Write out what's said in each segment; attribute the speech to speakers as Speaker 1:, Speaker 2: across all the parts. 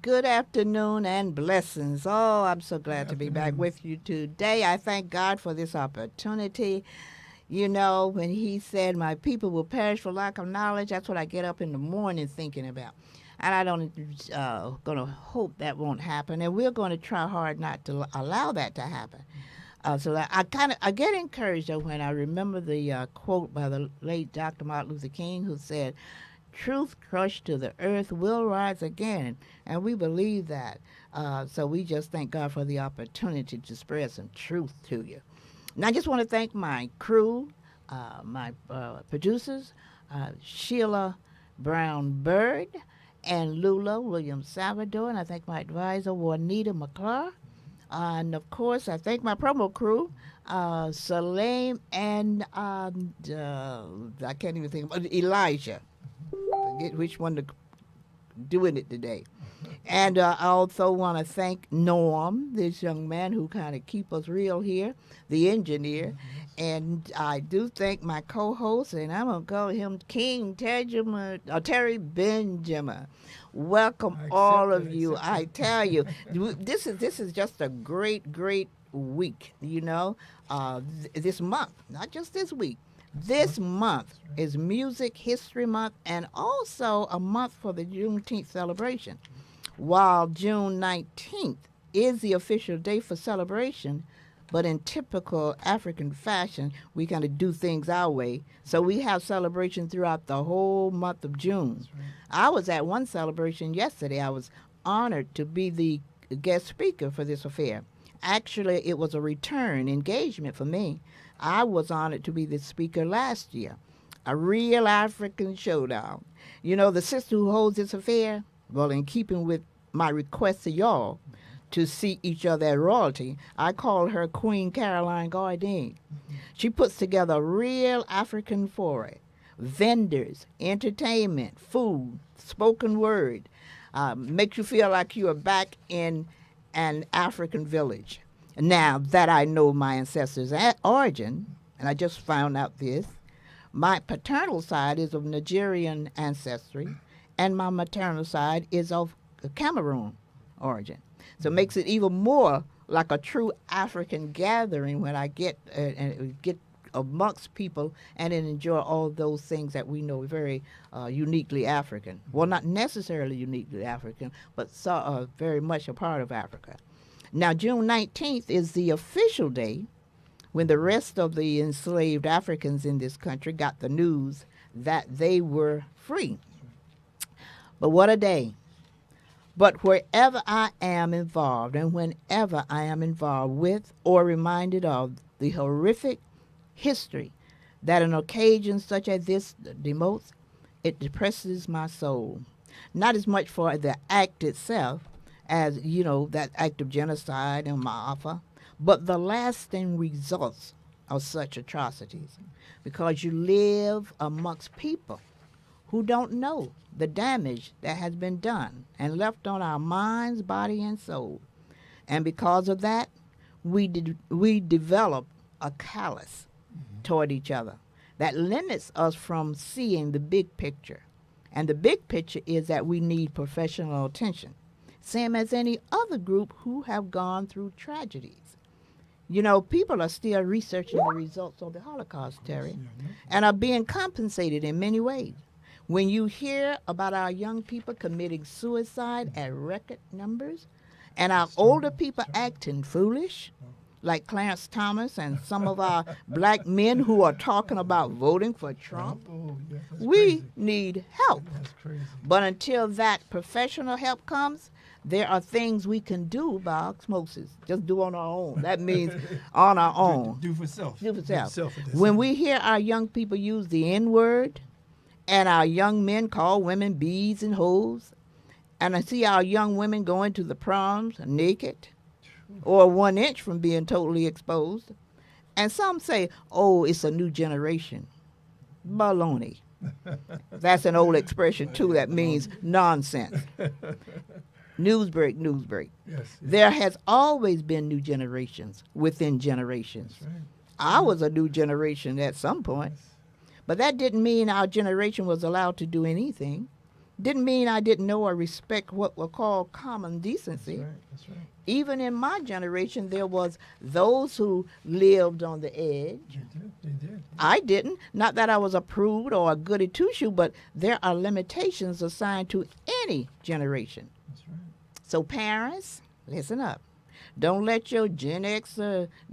Speaker 1: Good afternoon, and blessings. Oh, I'm so glad to be back with you today. I thank God for this opportunity. You know, when He said, "My people will perish for lack of knowledge," that's what I get up in the morning thinking about. And I don't going to hope that won't happen, and we're going to try hard not to allow that to happen. So that I get encouraged though when I remember the quote by the late Dr. Martin Luther King, who said, "Truth crushed to the earth will rise again," and we believe that. So we just thank God for the opportunity to spread some truth to you. And I just want to thank my crew, my producers, Sheila Brown Bird and Lula Williams Salvador, and I thank my advisor, Juanita McClure. And of course, I thank my promo crew, Salim and I can't even think about Elijah. Forget which one to doing it today. And I also want to thank Norm, this young man who kind of keep us real here, the engineer. And I do thank my co-host, and I'm going to call him King Terry Benjamin. Welcome all of you. I tell you, this is just a great week, you know, this month, not just this week. This month is Music History Month and also a month for the Juneteenth celebration. While June 19th is the official day for celebration, but in typical African fashion, we kind of do things our way. So we have celebration throughout the whole month of June. Right. I was at one celebration yesterday. I was honored to be the guest speaker for this affair. Actually, it was a return engagement for me. I was honored to be the speaker last year. A real African showdown. You know, the sister who holds this affair, well, in keeping with my request to y'all to see each other at royalty, I call her Queen Caroline Gardine. She puts together a real African foray. Vendors, entertainment, food, spoken word. Makes you feel like you are back in an African village. Now that I know my ancestors' origin, and I just found out this, my paternal side is of Nigerian ancestry, and my maternal side is of Cameroon origin. So it makes it even more like a true African gathering when I get amongst people and then enjoy all those things that we know very uniquely African. Well, not necessarily uniquely African, but very much a part of Africa. Now, June 19th is the official day when the rest of the enslaved Africans in this country got the news that they were free. But what a day. But wherever I am involved and whenever I am involved with or reminded of the horrific history that an occasion such as this denotes, it depresses my soul. Not as much for the act itself as, you know, that act of genocide and Maafa, but the lasting results of such atrocities. Because you live amongst people who don't know the damage that has been done and left on our minds, body, and soul. And because of that, we develop a callous toward each other that limits us from seeing the big picture. And the big picture is that we need professional attention, same as any other group who have gone through tragedies. You know, people are still researching the results of the Holocaust, Terry, and are being compensated in many ways. When you hear about our young people committing suicide at record numbers and our older people acting foolish, like Clarence Thomas and some of our black men who are talking about voting for Trump.
Speaker 2: Oh, yeah, that's
Speaker 1: We
Speaker 2: crazy.
Speaker 1: need help.
Speaker 2: That's crazy.
Speaker 1: But until that professional help comes, there are things we can do by osmosis. Just do on our own. That means on our own.
Speaker 2: Do for self.
Speaker 1: Do for self.
Speaker 2: at this
Speaker 1: When
Speaker 2: time.
Speaker 1: we hear our young people use the N-word and our young men call women bees and hoes, and I see our young women going to the proms naked or 1 inch from being totally exposed, and some say, oh, it's a new generation. Baloney. That's an old expression, too, that means nonsense. Newsbreak.
Speaker 2: Yes.
Speaker 1: There has always been new generations within generations.
Speaker 2: That's right.
Speaker 1: I was a new generation at some point,
Speaker 2: Yes.
Speaker 1: but that didn't mean our generation was allowed to do anything. Didn't mean I didn't know or respect what were called common decency.
Speaker 2: That's right. That's right.
Speaker 1: Even in my generation, there was those who lived on the edge.
Speaker 2: They did.
Speaker 1: I didn't. Not that I was a prude or a goody two-shoe, but there are limitations assigned to any generation.
Speaker 2: That's right.
Speaker 1: So parents, listen up. Don't let your Gen X,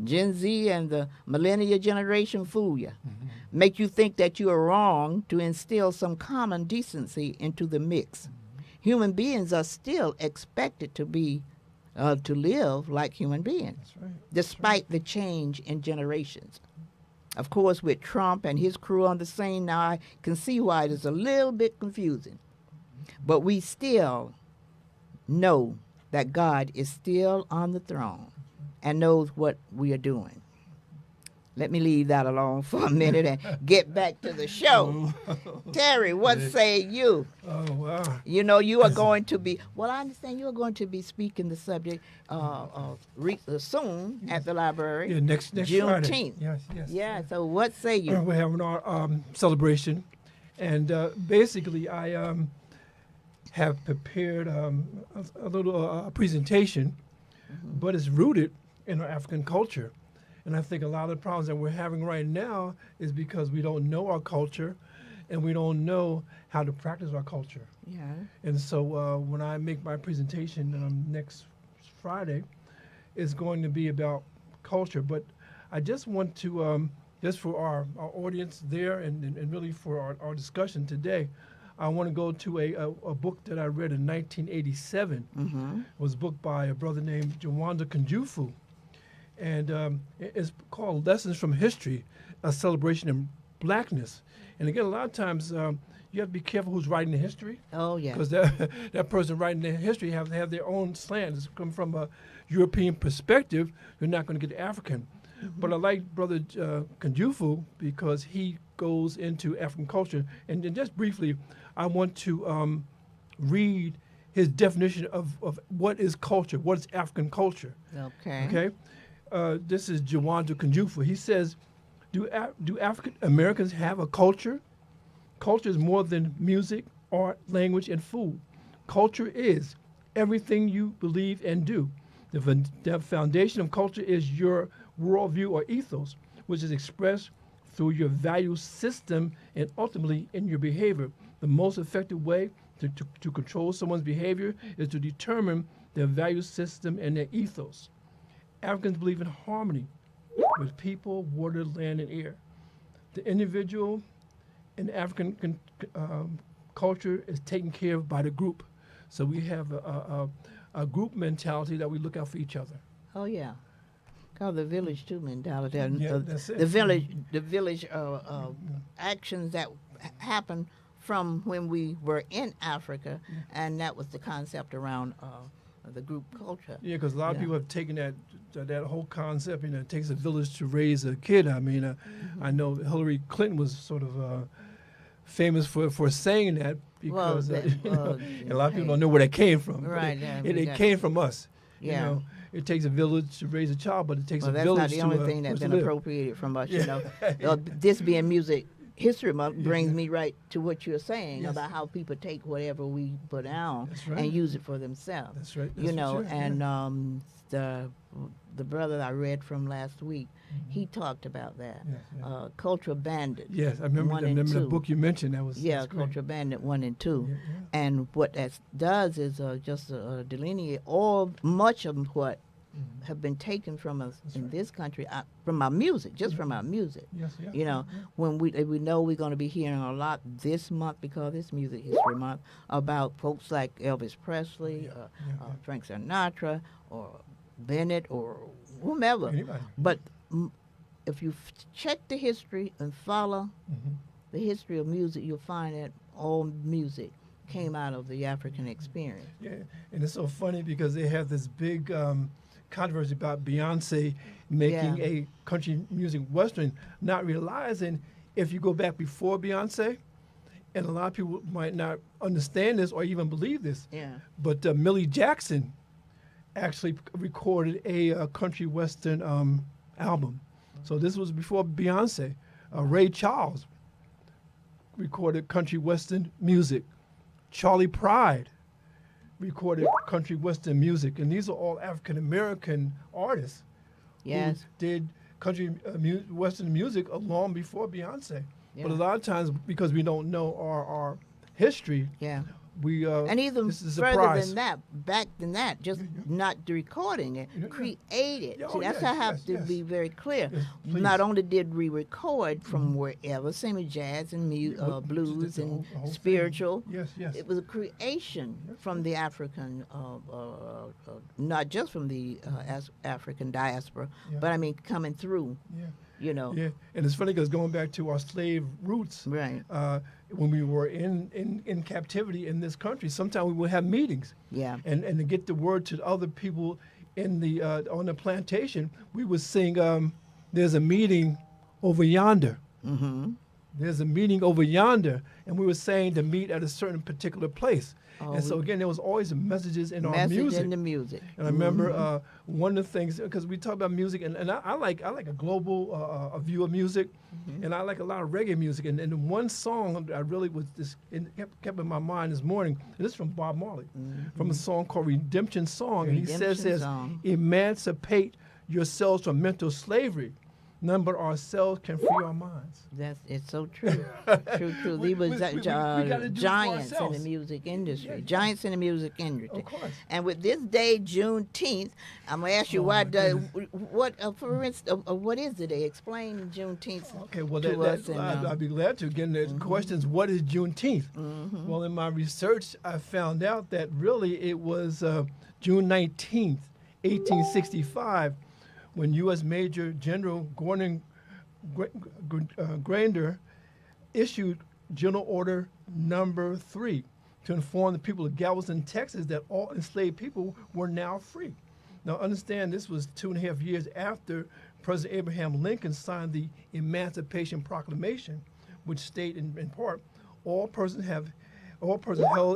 Speaker 1: Gen Z, and the millennial generation fool you.
Speaker 2: Mm-hmm.
Speaker 1: Make you think that you are wrong to instill some common decency into the mix.
Speaker 2: Mm-hmm.
Speaker 1: Human beings are still expected to be, to live like human beings,
Speaker 2: That's right.
Speaker 1: despite the change in generations. Of course, with Trump and his crew on the scene now, I can see why it is a little bit confusing. But we still know that God is still on the throne and knows what we are doing. Let me leave that alone for a minute and get back to the show. Terry, what say you?
Speaker 2: Oh, wow.
Speaker 1: You know, you are going to be, well, I understand you are going to be speaking the subject soon at the library.
Speaker 2: Yeah, next Friday.
Speaker 1: Juneteenth.
Speaker 2: Yes.
Speaker 1: Yeah, so what say you?
Speaker 2: We're having our celebration, and basically I have prepared a little presentation, but it's rooted in our African culture. And I think a lot of the problems that we're having right now is because we don't know our culture and we don't know how to practice our culture.
Speaker 1: Yeah.
Speaker 2: And so when I make my presentation next Friday, it's going to be about culture. But I just want to, just for our audience there and really for our discussion today, I want to go to a book that I read in 1987.
Speaker 1: Mm-hmm.
Speaker 2: It was a book by a brother named Jawanda Kunjufu. And it's called Lessons from History, a Celebration in Blackness. And again, a lot of times you have to be careful who's writing the history.
Speaker 1: Oh, yeah.
Speaker 2: Because that person writing the history have their own slant. It's come from a European perspective. You're not going to get African. Mm-hmm. But I like Brother Kunjufu because he goes into African culture. And then just briefly, I want to read his definition of what is culture, what is African culture.
Speaker 1: Okay.
Speaker 2: Okay? This is Jawanda Kunjufu. He says, do African Americans have a culture? Culture is more than music, art, language, and food. Culture is everything you believe and do. The foundation of culture is your worldview or ethos, which is expressed through your value system and ultimately in your behavior. The most effective way to control someone's behavior is to determine their value system and their ethos. Africans believe in harmony with people, water, land, and air. The individual in African culture is taken care of by the group. So we have a group mentality that we look out for each other.
Speaker 1: Oh, yeah. Called the village too mentality.
Speaker 2: Yeah, that's it.
Speaker 1: The village actions that happened from when we were in Africa, and that was the concept around the group culture.
Speaker 2: Yeah, because a lot of people have taken that whole concept. You know, it takes a village to raise a kid. I mean, I know Hillary Clinton was sort of famous for saying that because and a lot of people don't know where that came from.
Speaker 1: Right.
Speaker 2: It came from us.
Speaker 1: Yeah.
Speaker 2: You know, it takes a village to raise a child, but it takes a
Speaker 1: that's
Speaker 2: village
Speaker 1: not the
Speaker 2: to
Speaker 1: only thing that's
Speaker 2: to
Speaker 1: been
Speaker 2: live.
Speaker 1: appropriated from us. You know, this being Music History Month brings me right to what you're saying about how people take whatever we put down and use it for themselves.
Speaker 2: That's right.
Speaker 1: You know, and the brother I read from last week, he talked about that. Cultural Bandit.
Speaker 2: Yes, I remember the book you mentioned. That was
Speaker 1: Cultural Bandit 1 and 2.
Speaker 2: Yeah.
Speaker 1: And what that does is just delineate all much of what have been taken from us
Speaker 2: That's
Speaker 1: in
Speaker 2: right.
Speaker 1: this country, from our music, just from our music.
Speaker 2: Yes, yeah.
Speaker 1: You know, when we know we're going to be hearing a lot this month, because it's Music History Month, about folks like Elvis Presley, Frank Sinatra, or Bennett, or whomever.
Speaker 2: Anybody.
Speaker 1: But if you check the history and follow the history of music, you'll find that all music came out of the African experience.
Speaker 2: Yeah, and it's so funny because they have this big controversy about Beyonce making a country music western, not realizing if you go back before Beyonce, and a lot of people might not understand this or even believe this, but Millie Jackson actually recorded a country western album. So this was before Beyonce. Ray Charles recorded country western music. Charlie Pride recorded country western music, and these are all African American artists who did country western music long before Beyonce. But a lot of times, because we don't know our history, we
Speaker 1: and even
Speaker 2: this is a
Speaker 1: further
Speaker 2: surprise.
Speaker 1: than that, back than that, just not recording it, created.
Speaker 2: Yeah,
Speaker 1: See, that's I have to be very clear.
Speaker 2: Yes, please.
Speaker 1: Not only did we record from wherever, same as jazz and blues and
Speaker 2: whole
Speaker 1: spiritual.
Speaker 2: Thing. Yes.
Speaker 1: It was a creation from the African, not just from the African diaspora, but I mean coming through. You know.
Speaker 2: Yeah, and it's funny because going back to our slave roots,
Speaker 1: right?
Speaker 2: When we were in captivity in this country, sometimes we would have meetings.
Speaker 1: Yeah.
Speaker 2: And to get the word to other people in the on the plantation, we would sing. There's a meeting over yonder.
Speaker 1: Mm-hmm.
Speaker 2: There's a meeting over yonder, and we were saying to meet at a certain particular place.
Speaker 1: Oh,
Speaker 2: and so again, there was always messages in our
Speaker 1: message
Speaker 2: music.
Speaker 1: in the music.
Speaker 2: And I remember one of the things, because we talk about music, and I like a global a view of music, and I like a lot of reggae music. And one song I really was just kept in my mind this morning, and this is from Bob Marley, from a song called Redemption Song. And he says, emancipate yourselves from mental slavery. None but ourselves can free our minds.
Speaker 1: It's so true. True.
Speaker 2: We
Speaker 1: These were
Speaker 2: gotta do it for
Speaker 1: giants in the
Speaker 2: ourselves.
Speaker 1: music industry.
Speaker 2: Yeah.
Speaker 1: Giants in the music industry.
Speaker 2: Of course.
Speaker 1: And with this day, Juneteenth, I'm gonna ask you for instance, what is the day? Explain Juneteenth.
Speaker 2: Okay, well,
Speaker 1: to us. And,
Speaker 2: I'd be glad to. Again, there's questions. What is Juneteenth? Well, in my research, I found out that really it was June 19th, 1865, when U.S. Major General Gordon Granger issued General Order Number 3 to inform the people of Galveston, Texas, that all enslaved people were now free. Now, understand this was 2.5 years after President Abraham Lincoln signed the Emancipation Proclamation, which stated in part, all persons held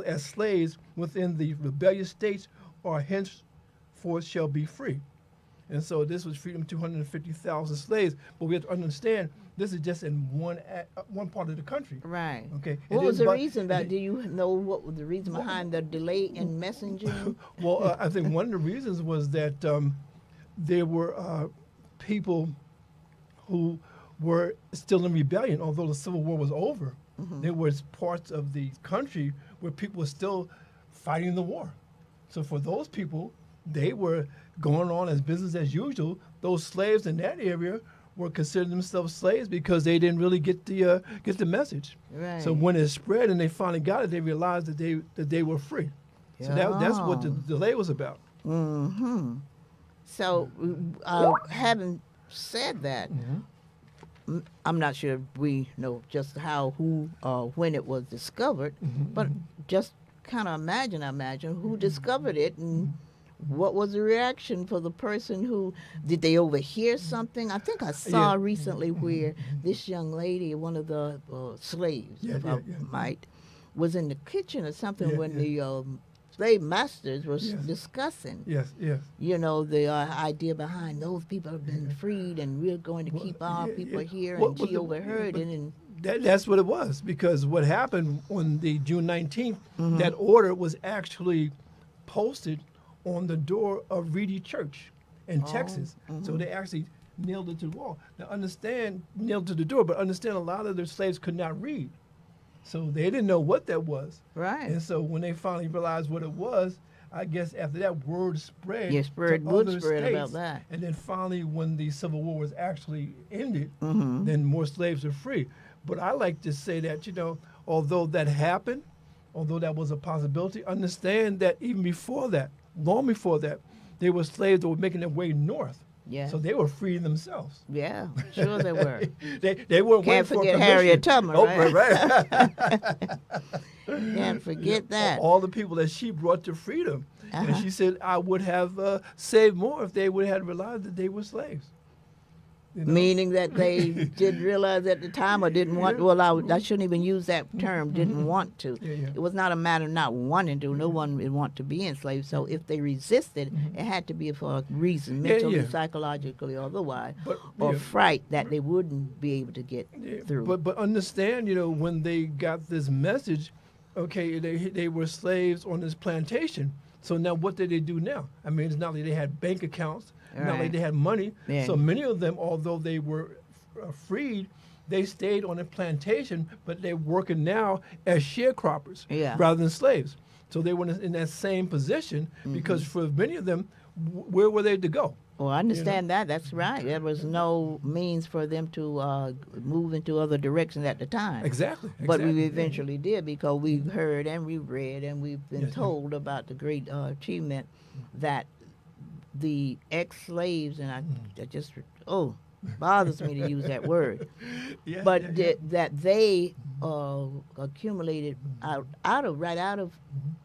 Speaker 2: as slaves within the rebellious states are henceforth shall be free. And so this was freedom of 250,000 slaves. But we have to understand this is just in one part of the country.
Speaker 1: Right.
Speaker 2: Okay.
Speaker 1: What was the reason? Do you know what was the reason behind the delay in messaging?
Speaker 2: Well, I think one of the reasons was that there were people who were still in rebellion, although the Civil War was over. There was parts of the country where people were still fighting the war. So for those people, they were going on as business as usual. Those slaves in that area were considering themselves slaves because they didn't really get the message.
Speaker 1: Right.
Speaker 2: So when it spread and they finally got it, they realized that they were free. So that's what the delay was about.
Speaker 1: Mm-hmm. So, having said that, I'm not sure we know just how, who, when it was discovered, but just kind of imagine who discovered it and what was the reaction for the person who, did they overhear something? I think I saw recently where this young lady, one of the slaves, if I might, was in the kitchen or something when the slave masters was discussing.
Speaker 2: Yes.
Speaker 1: You know, the idea behind those people have been freed and we're going to keep our people here, and she overheard it. And
Speaker 2: that's what it was, because what happened on the June 19th, that order was actually posted on the door of Reedy Church in Texas. So they actually nailed it to the wall. Now understand, nailed to the door, but understand a lot of their slaves could not read. So they didn't know what that was.
Speaker 1: Right.
Speaker 2: And so when they finally realized what it was, I guess after that word spread
Speaker 1: Yeah, spread,
Speaker 2: to
Speaker 1: would
Speaker 2: other
Speaker 1: spread
Speaker 2: states,
Speaker 1: about that.
Speaker 2: and then finally when the Civil War was actually ended,
Speaker 1: Mm-hmm.
Speaker 2: then more slaves are free. But I like to say that, although that happened, although that was a possibility, understand that even before that, long before that, there were slaves that were making their way north.
Speaker 1: Yeah.
Speaker 2: So they were freeing themselves.
Speaker 1: Yeah, sure they were.
Speaker 2: they weren't waiting
Speaker 1: Can't
Speaker 2: for a
Speaker 1: forget
Speaker 2: commission.
Speaker 1: Harriet Tubman,
Speaker 2: Oh,
Speaker 1: right?
Speaker 2: right.
Speaker 1: Can't forget that.
Speaker 2: All the people that she brought to freedom. And
Speaker 1: Uh-huh.
Speaker 2: she said, I would have saved more if they would have realized that they were slaves. You know?
Speaker 1: Meaning that they didn't realize at the time or didn't want,
Speaker 2: Yeah.
Speaker 1: well, I shouldn't even use that term, didn't want to.
Speaker 2: Yeah, yeah.
Speaker 1: It was not a matter of not wanting to. No one would want to be enslaved. So if they resisted, it had to be for a reason,
Speaker 2: Yeah,
Speaker 1: mentally,
Speaker 2: yeah.
Speaker 1: psychologically, or otherwise,
Speaker 2: But,
Speaker 1: or
Speaker 2: yeah.
Speaker 1: fright that they wouldn't be able to get
Speaker 2: Yeah,
Speaker 1: through.
Speaker 2: But understand, when they got this message, okay, they were slaves on this plantation. So now what did they do now? I mean, it's not like they had bank accounts, not like
Speaker 1: Right.
Speaker 2: they had money.
Speaker 1: Yeah.
Speaker 2: So many of them, although they were freed, they stayed on a plantation, but they're working now as sharecroppers
Speaker 1: Yeah.
Speaker 2: rather than slaves. So they were in that same position because for many of them, where were they to go?
Speaker 1: Well, I understand that. That's right. There was no means for them to move into other directions at the time.
Speaker 2: Exactly.
Speaker 1: But we
Speaker 2: exactly.
Speaker 1: eventually did because we've heard and we've read and we've been
Speaker 2: Yes, ma'am.
Speaker 1: told about the great achievement that the ex-slaves, and I just, bothers me to use that word,
Speaker 2: Yeah,
Speaker 1: but
Speaker 2: yeah, yeah.
Speaker 1: that they accumulated out of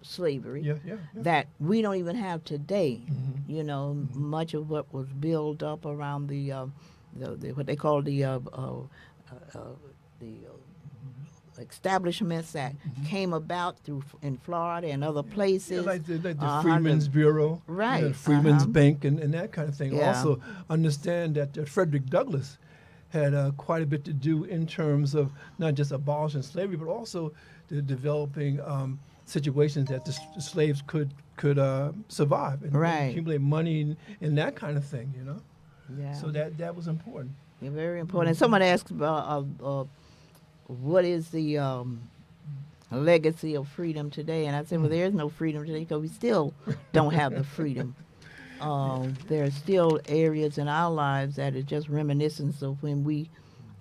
Speaker 1: slavery
Speaker 2: Yeah, yeah, yeah.
Speaker 1: that we don't even have today.
Speaker 2: Mhm.
Speaker 1: You know, much of what was built up around the what they call the establishments that came about in Florida and other
Speaker 2: Yeah,
Speaker 1: places.
Speaker 2: like the
Speaker 1: the-
Speaker 2: Freedmen's Bureau,
Speaker 1: Right,
Speaker 2: Freedmen's
Speaker 1: uh-huh.
Speaker 2: Bank, and that kind of thing.
Speaker 1: Yeah.
Speaker 2: Also, understand that Frederick Douglass had quite a bit to do in terms of not just abolishing slavery, but also the developing situations that the slaves could survive and
Speaker 1: Right.
Speaker 2: accumulate money and that kind of thing.
Speaker 1: Yeah.
Speaker 2: So that was important.
Speaker 1: Yeah, very important. Someone asked about what is the legacy of freedom today, and I said, well, there is no freedom today because we still don't have the freedom. There are still areas in our lives that are just reminiscence of when we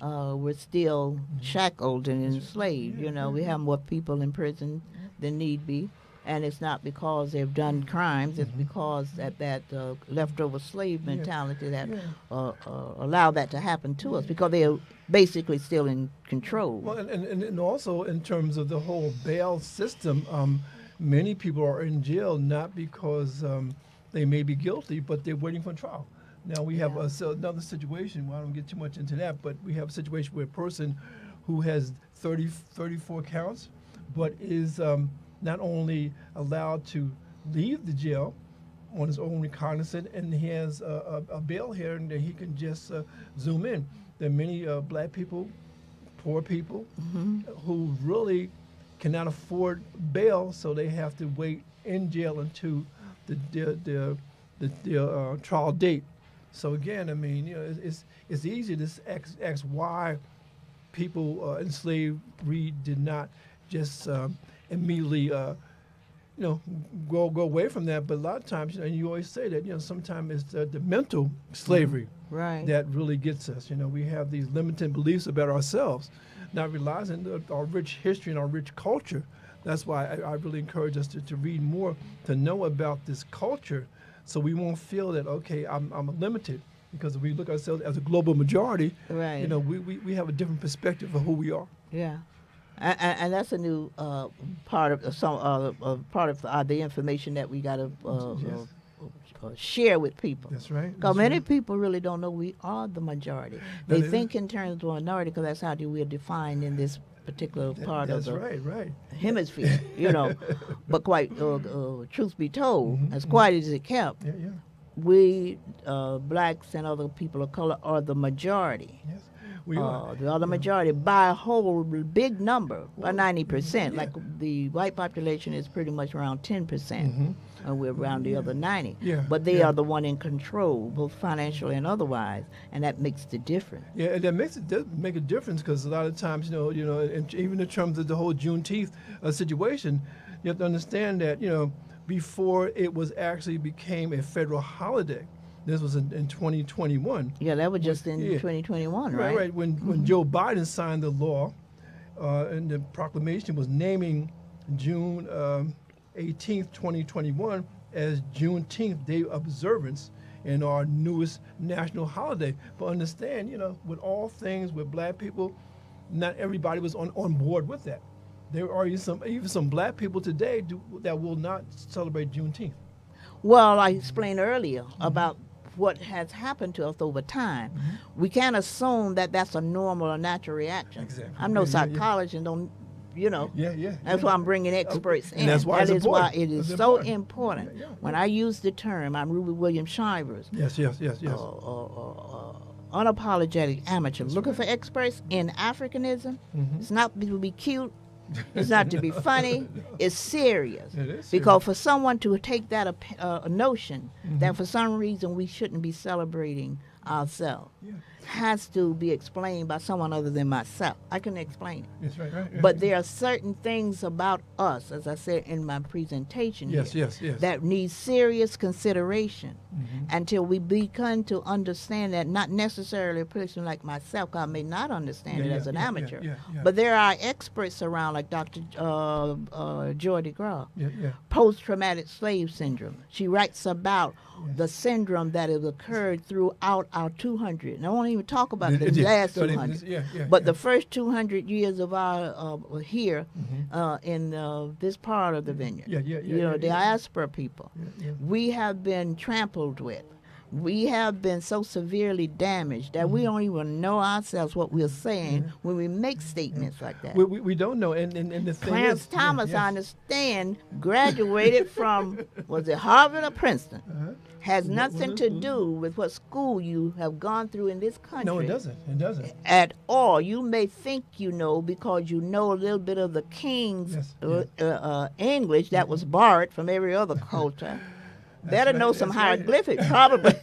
Speaker 1: were still shackled and enslaved. You know, we have more people in prison than need be. And it's not because they've done crimes. It's because that leftover slave mentality that allowed that to happen to us because they are basically still in control.
Speaker 2: Well, and also in terms of the whole bail system, many people are in jail not because they may be guilty, but they're waiting for trial. Now we have another situation. Well, I don't get too much into that, but we have a situation where a person who has 34 counts, but is not only allowed to leave the jail on his own recognizance, and he has a bail hearing that he can just zoom in. There are many black people, poor people, who really cannot afford bail, so they have to wait in jail until the trial date. So again, I mean, it's easy to ask why people in slavery did not just immediately, go away from that. But a lot of times, and you always say that, sometimes it's the mental slavery
Speaker 1: Right.
Speaker 2: that really gets us. We have these limited beliefs about ourselves, not realizing our rich history and our rich culture. That's why I really encourage us to read more, to know about this culture, so we won't feel that, okay, I'm limited. Because if we look at ourselves as a global majority,
Speaker 1: Right.
Speaker 2: we have a different perspective of who we are.
Speaker 1: Yeah, and that's a new part of the information that we got to
Speaker 2: Yes.
Speaker 1: share with people.
Speaker 2: That's right.
Speaker 1: Because
Speaker 2: That's
Speaker 1: many
Speaker 2: right.
Speaker 1: people really don't know we are the majority.
Speaker 2: That
Speaker 1: They
Speaker 2: is-
Speaker 1: think in terms of minority because that's how we're defined in this particular part of
Speaker 2: That's
Speaker 1: the
Speaker 2: right.
Speaker 1: hemisphere, But quite, truth be told, as quiet as it kept,
Speaker 2: Yeah.
Speaker 1: we blacks and other people of color are the majority.
Speaker 2: Yes. We are.
Speaker 1: The other majority by a whole big number, by 90%.
Speaker 2: yeah.
Speaker 1: Like the white population is pretty much around 10%, and we're around the other 90.
Speaker 2: Yeah,
Speaker 1: But they
Speaker 2: yeah.
Speaker 1: are the one in control, both financially and otherwise, and that makes the difference.
Speaker 2: Yeah, and that does make a difference because a lot of times, and even in terms of the whole Juneteenth situation, you have to understand that, before it was actually became a federal holiday. This was in 2021.
Speaker 1: Yeah, that was just in 2021, right?
Speaker 2: Right. When Joe Biden signed the law, and the proclamation was naming June 18th, 2021 as Juneteenth Day of Observance and our newest national holiday. But understand, with all things, with black people, not everybody was on board with that. There are even some black people today that will not celebrate Juneteenth.
Speaker 1: Well, I explained earlier about what has happened to us over time. We can't assume that that's a normal or natural reaction.
Speaker 2: Exactly.
Speaker 1: I'm no psychologist and don't, That's why I'm bringing experts in.
Speaker 2: And that's why
Speaker 1: that
Speaker 2: it's
Speaker 1: is why
Speaker 2: important.
Speaker 1: it is
Speaker 2: It's
Speaker 1: so
Speaker 2: important.
Speaker 1: important.
Speaker 2: Yeah.
Speaker 1: When I use the term, I'm Ruby Williams Shivers.
Speaker 2: Yes.
Speaker 1: Unapologetic amateur.
Speaker 2: That's
Speaker 1: Looking
Speaker 2: right.
Speaker 1: for experts in Africanism. It's not to be cute. It's not to be funny. It's serious.
Speaker 2: It is serious.
Speaker 1: Because for someone to take that notion that for some reason we shouldn't be celebrating ourselves has to be explained by someone other than myself. I can explain it.
Speaker 2: That's right.
Speaker 1: But there are certain things about us, as I said in my presentation
Speaker 2: Yes.
Speaker 1: that need serious consideration until we begin to understand that, not necessarily a person like myself, 'cause I may not understand it as an amateur, but there are experts around like Dr. Joy DeGraw, post-traumatic slave syndrome. She writes about the syndrome that has occurred throughout our 200. And I won't even talk about the last 200. But the first 200 years of our here in this part of the vineyard, diaspora people, we have been trampled with. We have been so severely damaged that we don't even know ourselves what we're saying when we make statements like that.
Speaker 2: We don't know. And the thing
Speaker 1: Clarence
Speaker 2: is,
Speaker 1: Thomas, I understand, graduated from, was it Harvard or Princeton? Has nothing to do with what school you have gone through in this country.
Speaker 2: No, it doesn't. It doesn't.
Speaker 1: At all. You may think you know because you know a little bit of the King's English that was borrowed from every other culture. Better know some hieroglyphics, probably,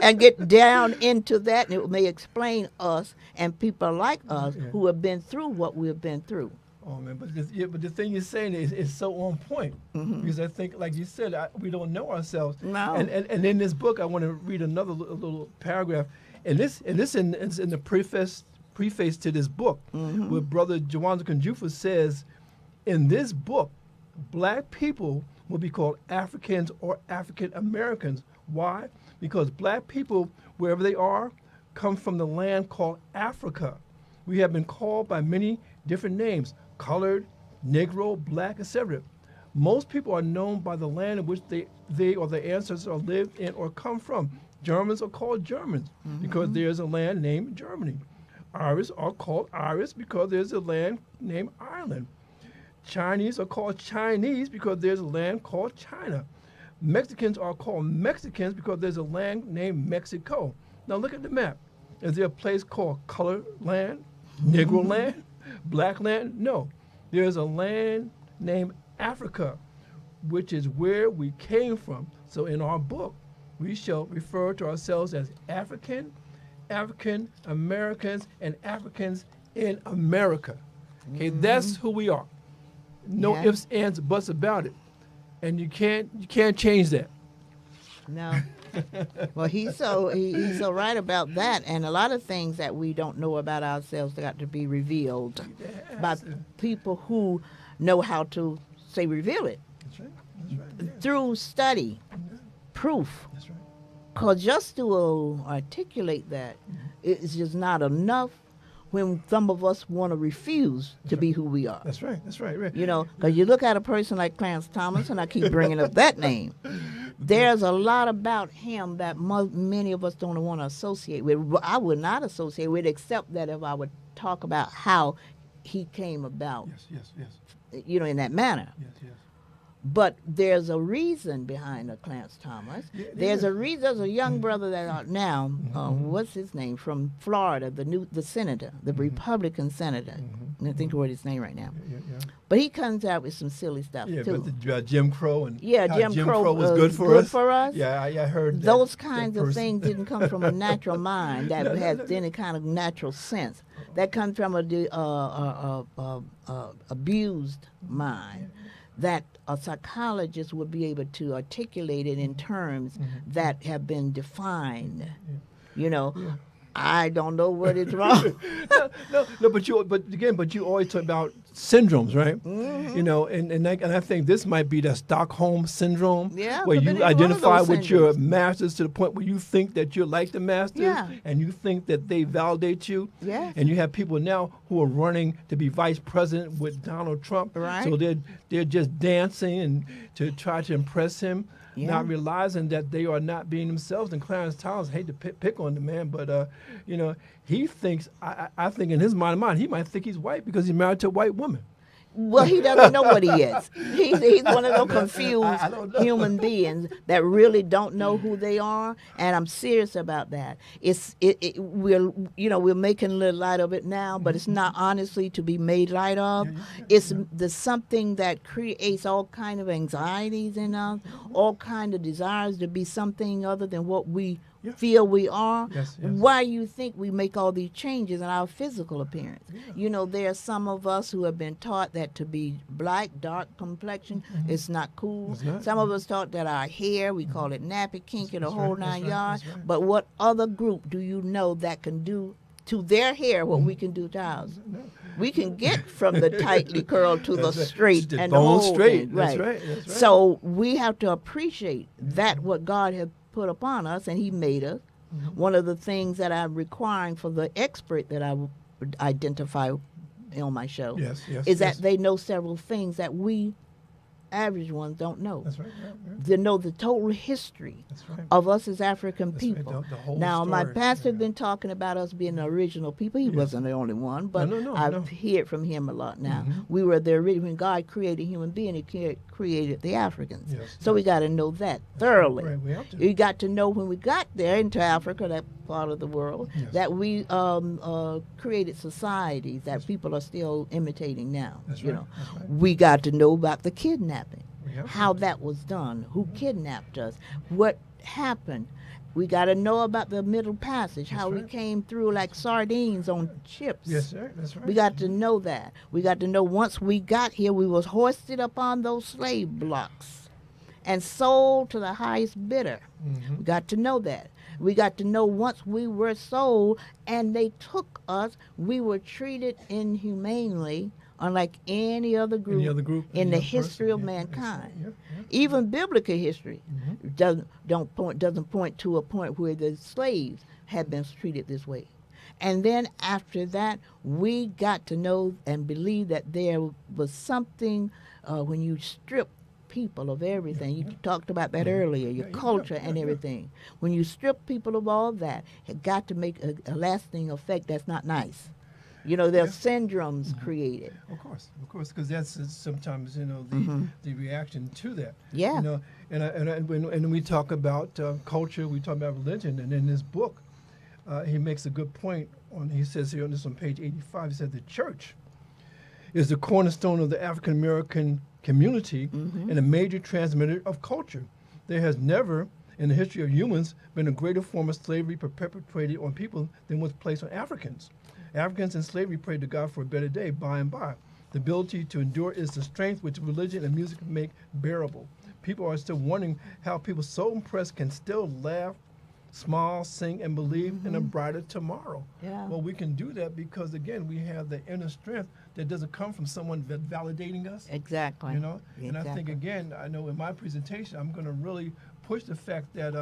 Speaker 1: and get down into that, and it may explain us and people like us who have been through what we have been through.
Speaker 2: Oh man, but the thing you're saying is so on point because I think, like you said, we don't know ourselves.
Speaker 1: No.
Speaker 2: And in this book, I want to read another little paragraph, and this in the preface to this book, where Brother Jawanza Kunjufu says, in this book, black people will be called Africans or African Americans. Why? Because black people, wherever they are, come from the land called Africa. We have been called by many different names: colored, Negro, black, etc. Most people are known by the land in which they or their ancestors are lived in or come from. Germans are called Germans because there's a land named Germany. Irish are called Irish because there's a land named Ireland. Chinese are called Chinese because there's a land called China. Mexicans are called Mexicans because there's a land named Mexico. Now look at the map. Is there a place called colored land, Negro land, black land? No. There's a land named Africa, which is where we came from. So in our book, we shall refer to ourselves as African, African Americans, and Africans in America. Okay, that's who we are. No ifs, ands, buts about it. And you can't change that.
Speaker 1: No. Well, he's so right about that, and a lot of things that we don't know about ourselves got to be revealed by people who know how to reveal it.
Speaker 2: That's right.
Speaker 1: Through study, proof.
Speaker 2: That's right.
Speaker 1: Because just to articulate that is just not enough when some of us want to refuse to be who we are.
Speaker 2: That's right. Right.
Speaker 1: Because you look at a person like Clarence Thomas, and I keep bringing up that name, there's a lot about him that many of us don't want to associate with. I would not associate with, except that if I would talk about how he came about,
Speaker 2: Yes.
Speaker 1: in that manner.
Speaker 2: Yes.
Speaker 1: But there's a reason behind Clarence Thomas. There's a reason. There's a young brother that now, what's his name, from Florida, the senator, the Republican senator. I can't think of what his name right now.
Speaker 2: Yeah.
Speaker 1: But he comes out with some silly stuff too.
Speaker 2: But Jim Crow and how
Speaker 1: Jim Crow
Speaker 2: was good for us. Yeah, I heard that.
Speaker 1: Those kinds of things didn't come from a natural mind that has any kind of natural sense. That comes from a abused mind that a psychologist would be able to articulate it in terms that have been defined. You know, I don't know what is wrong.
Speaker 2: No, but you always talk about syndromes, right? You know, and I think this might be the Stockholm syndrome,
Speaker 1: Yeah,
Speaker 2: where
Speaker 1: could be
Speaker 2: you
Speaker 1: any one of
Speaker 2: identify
Speaker 1: those
Speaker 2: with your
Speaker 1: syndromes.
Speaker 2: masters to the point where you think that you're like the masters,
Speaker 1: Yeah.
Speaker 2: and you think that they validate you.
Speaker 1: Yes.
Speaker 2: And you have people now who are running to be vice president with Donald Trump,
Speaker 1: Right.
Speaker 2: so they're just dancing and to try to impress him.
Speaker 1: Yeah.
Speaker 2: Not realizing that they are not being themselves. And Clarence Thomas, hate to pick on the man, but you know, he thinks. I think in his mind, he might think he's white because he's married to a white woman.
Speaker 1: Well, he doesn't know what he is. He's one of those confused
Speaker 2: I don't know.
Speaker 1: human beings that really don't know who they are, and I'm serious about that. We're making a little light of it now, but it's not honestly to be made light of. It's there's something that creates all kind of anxieties in us, all kind of desires to be something other than what we feel we are.
Speaker 2: Yes.
Speaker 1: Why you think we make all these changes in our physical appearance? You know, there are some of us who have been taught that to be black, dark complexion is not cool.
Speaker 2: It's not.
Speaker 1: Some of us taught that our hair, we call it nappy, kinky, the
Speaker 2: That's
Speaker 1: whole
Speaker 2: right,
Speaker 1: nine
Speaker 2: that's right,
Speaker 1: yards.
Speaker 2: that's right.
Speaker 1: But what other group do you know that can do to their hair what we can do to ours? We can get from the tightly curled to the
Speaker 2: That's right.
Speaker 1: straight
Speaker 2: The
Speaker 1: and the
Speaker 2: bone
Speaker 1: whole
Speaker 2: straight.
Speaker 1: thing.
Speaker 2: That's
Speaker 1: Right.
Speaker 2: right, that's right.
Speaker 1: So we have to appreciate that what God has put upon us, and He made us. One of the things that I'm requiring for the expert that I would identify on my show is that they know several things that we average ones don't know.
Speaker 2: That's right.
Speaker 1: They know the total history
Speaker 2: That's right.
Speaker 1: of us as African
Speaker 2: That's right,
Speaker 1: people.
Speaker 2: the whole
Speaker 1: Now, my
Speaker 2: story.
Speaker 1: pastor's been talking about us being the original people. He wasn't the only one, but
Speaker 2: No,
Speaker 1: I've
Speaker 2: no.
Speaker 1: heard from him a lot now. We were the original. When God created human being, He created the Africans.
Speaker 2: Yes,
Speaker 1: So we got to know that thoroughly.
Speaker 2: Right, we have to.
Speaker 1: We got to know when we got there into Africa, that part of the world, that we created societies that people are still imitating now.
Speaker 2: That's
Speaker 1: you
Speaker 2: right,
Speaker 1: know,
Speaker 2: that's right.
Speaker 1: we got to know about the kidnapping,
Speaker 2: We have to.
Speaker 1: how that was done, who kidnapped us, what happened. We got to know about the Middle Passage, how we
Speaker 2: right.
Speaker 1: came through like sardines on ships.
Speaker 2: Yes, sir. That's right.
Speaker 1: We got to know that. We got to know once we got here, we was hoisted up on those slave blocks and sold to the highest bidder. We got to know that. We got to know once we were sold and they took us, we were treated inhumanely, unlike any other group,
Speaker 2: Any other group,
Speaker 1: in
Speaker 2: any
Speaker 1: the
Speaker 2: other
Speaker 1: history
Speaker 2: person.
Speaker 1: of
Speaker 2: Yeah,
Speaker 1: mankind.
Speaker 2: yeah.
Speaker 1: Even biblical history doesn't point to a point where the slaves had been treated this way. And then after that, we got to know and believe that there was something when you strip people of everything. You talked about that earlier, your culture and everything. When you strip people of all that, it got to make a lasting effect that's not nice. You know, there's syndromes created.
Speaker 2: Of course, because that's sometimes the reaction to that.
Speaker 1: Yeah.
Speaker 2: You know, and when we talk about culture, we talk about religion, and in this book, he makes a good point. He says here on page 85, he said the church is the cornerstone of the African American community and a major transmitter of culture. There has never, in the history of humans, been a greater form of slavery perpetrated on people than was placed on Africans. Africans in slavery prayed to God for a better day by and by. The ability to endure is the strength which religion and music make bearable. People are still wondering how people so impressed can still laugh, smile, sing, and believe in a brighter tomorrow.
Speaker 1: Yeah.
Speaker 2: Well, we can do that because, again, we have the inner strength that doesn't come from someone validating us.
Speaker 1: Exactly.
Speaker 2: You know, and I think,
Speaker 1: Exactly.
Speaker 2: again, I know in my presentation, I'm going to really push the fact that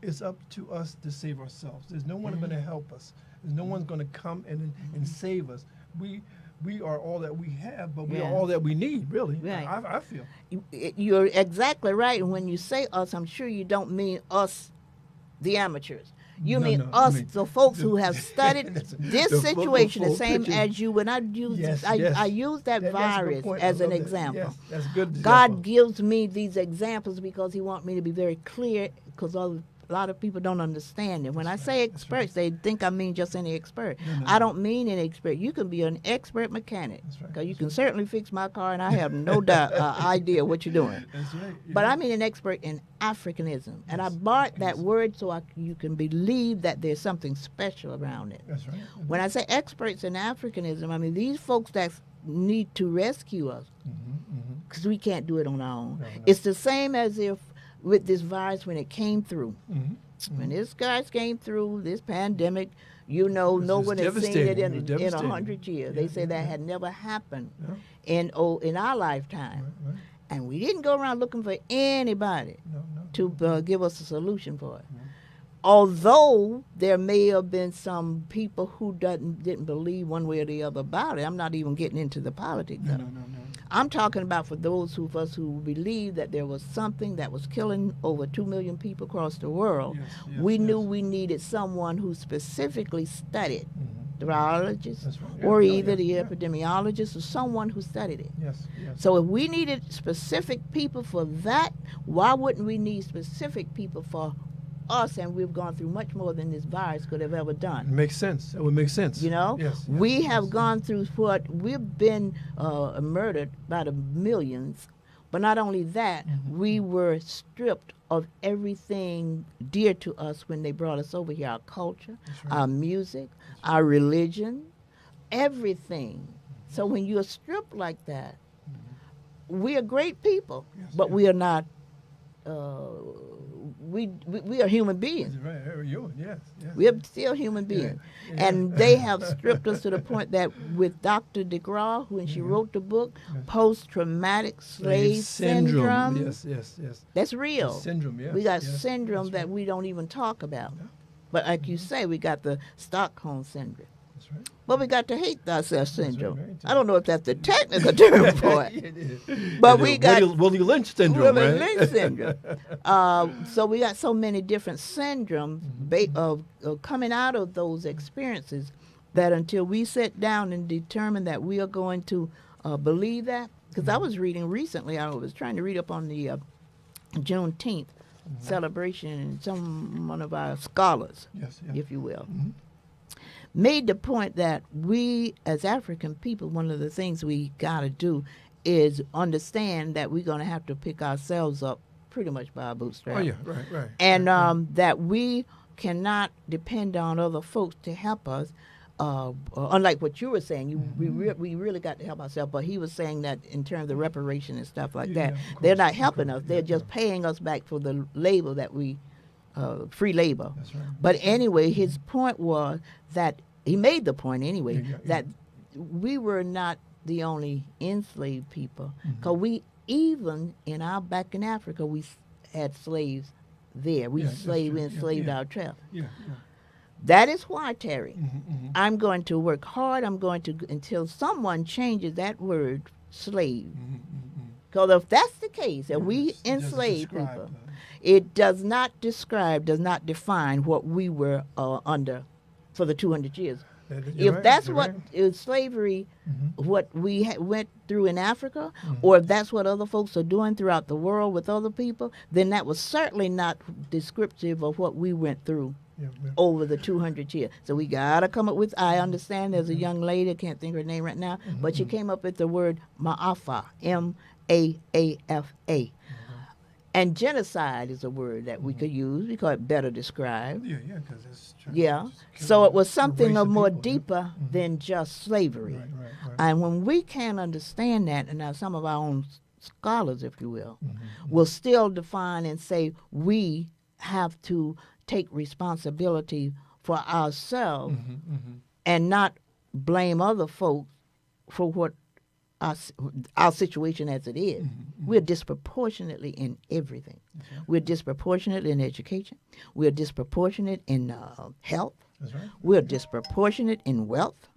Speaker 2: it's up to us to save ourselves. There's no one going to help us. There's no one's going to come and save us. We are all that we have, but we are
Speaker 1: Yeah.
Speaker 2: all that we need, really.
Speaker 1: Right.
Speaker 2: I feel.
Speaker 1: You're exactly right. And when you say us, I'm sure you don't mean us, the amateurs. You
Speaker 2: No,
Speaker 1: mean
Speaker 2: no,
Speaker 1: us,
Speaker 2: I mean
Speaker 1: the folks
Speaker 2: the-
Speaker 1: who have studied
Speaker 2: That's-
Speaker 1: this
Speaker 2: the
Speaker 1: situation, the
Speaker 2: full
Speaker 1: same
Speaker 2: picture.
Speaker 1: as you. When I use
Speaker 2: Yes,
Speaker 1: I
Speaker 2: yes.
Speaker 1: use that
Speaker 2: That's a good
Speaker 1: virus
Speaker 2: point. I
Speaker 1: as an
Speaker 2: love that.
Speaker 1: example.
Speaker 2: Yes, that's a good example.
Speaker 1: God gives me these examples because He wants me to be very clear, because a lot of people don't understand it. When I say experts, they think I mean just any expert.
Speaker 2: No.
Speaker 1: I don't mean an expert. You can be an expert mechanic,
Speaker 2: That's right,
Speaker 1: because you
Speaker 2: that's
Speaker 1: can
Speaker 2: right.
Speaker 1: certainly fix my car, and I have no doubt, idea what you're doing.
Speaker 2: That's right.
Speaker 1: But I mean an expert in Africanism, and I bought that word so you can believe that there's something special around it.
Speaker 2: That's right.
Speaker 1: When I say experts in Africanism, I mean these folks that need to rescue us. because we can't do it on our own.
Speaker 2: No.
Speaker 1: It's the same as if with this virus when it came through. When this guys came through this pandemic, no one has seen it in 100 years. They say that had never happened in our lifetime.
Speaker 2: Right.
Speaker 1: And we didn't go around looking for anybody to give us a solution for it. Although there may have been some people who didn't believe one way or the other about it. I'm not even getting into the politics of it. I'm talking about for those of us who believe that there was something that was killing over 2 million people across the world. We knew we needed someone who specifically studied, the virologist, or either the epidemiologist, or someone who studied it. So if we needed specific people for that, why wouldn't we need specific people for us? And we've gone through much more than this virus could have ever done.
Speaker 2: It makes sense. It would make sense.
Speaker 1: We have gone through we've been murdered by the millions, but not only that, we were stripped of everything dear to us when they brought us over here, our culture, our music, our religion, everything. So when you're stripped like that, we are great people, but we are not we are human beings. We are still human beings. And they have stripped us to the point that with Dr. DeGraw, when she wrote the book, Post-Traumatic Slave Syndrome.
Speaker 2: Yes.
Speaker 1: That's real.
Speaker 2: Syndrome, yes.
Speaker 1: We got syndrome that we don't even talk about. But like you say, we got the Stockholm Syndrome.
Speaker 2: That's right.
Speaker 1: But we got the hate thyself syndrome.
Speaker 2: Right.
Speaker 1: I don't know if that's the technical term for it. But we got
Speaker 2: Willie Lynch syndrome,
Speaker 1: Willie Lynch syndrome. So we got so many different syndromes of coming out of those experiences that until we sit down and determine that we are going to believe that, because I was reading recently, I was trying to read up on the Juneteenth celebration, and one of our scholars, if you will, made the point that we as African people, one of the things we got to do is understand that we're going to have to pick ourselves up pretty much by our bootstraps.
Speaker 2: Oh, yeah, right.
Speaker 1: And that we cannot depend on other folks to help us. Unlike what you were saying, we really got to help ourselves. But he was saying that in terms of reparation and stuff like that, they're not helping us. They're just paying us back for the labor that we free labor.
Speaker 2: That's right.
Speaker 1: But anyway, his point was that he made the point anyway that we were not the only enslaved people, because we even back in Africa we had slaves there. We enslaved ourselves. That is why, Terry, I'm going to work hard. I'm going to until someone changes that word slave. Because if that's the case, if we enslave people, it does not define what we were under for the 200 years. If that's what is slavery, what we went through in Africa, or if that's what other folks are doing throughout the world with other people, then that was certainly not descriptive of what we went through over the 200 years. So we got to come up with, I understand there's a young lady, I can't think of her name right now, but she came up with the word Ma'afa, M-A-A-F-A. And genocide is a word that we could use because it better described.
Speaker 2: Because it's
Speaker 1: so it was something of more deeper than just slavery.
Speaker 2: Right.
Speaker 1: And when we can't understand that, and now some of our own scholars, if you will still define and say we have to take responsibility for ourselves and not blame other folks for what our situation as it is. We're disproportionately in everything. We're disproportionate in education. We're disproportionate in health. We're disproportionate in wealth.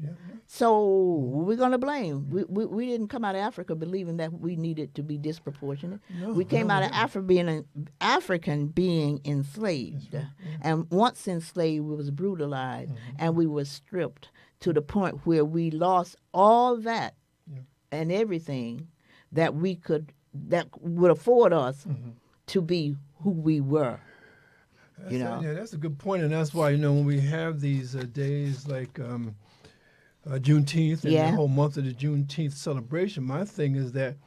Speaker 1: So we're going to blame. We didn't come out of Africa believing that we needed to be disproportionate. We came out of African being enslaved. And once enslaved, we was brutalized and we were stripped to the point where we lost all that and everything that would afford us to be who we were.
Speaker 2: That's a good point, and that's why when we have these days like Juneteenth and the whole month of the Juneteenth celebration, my thing is that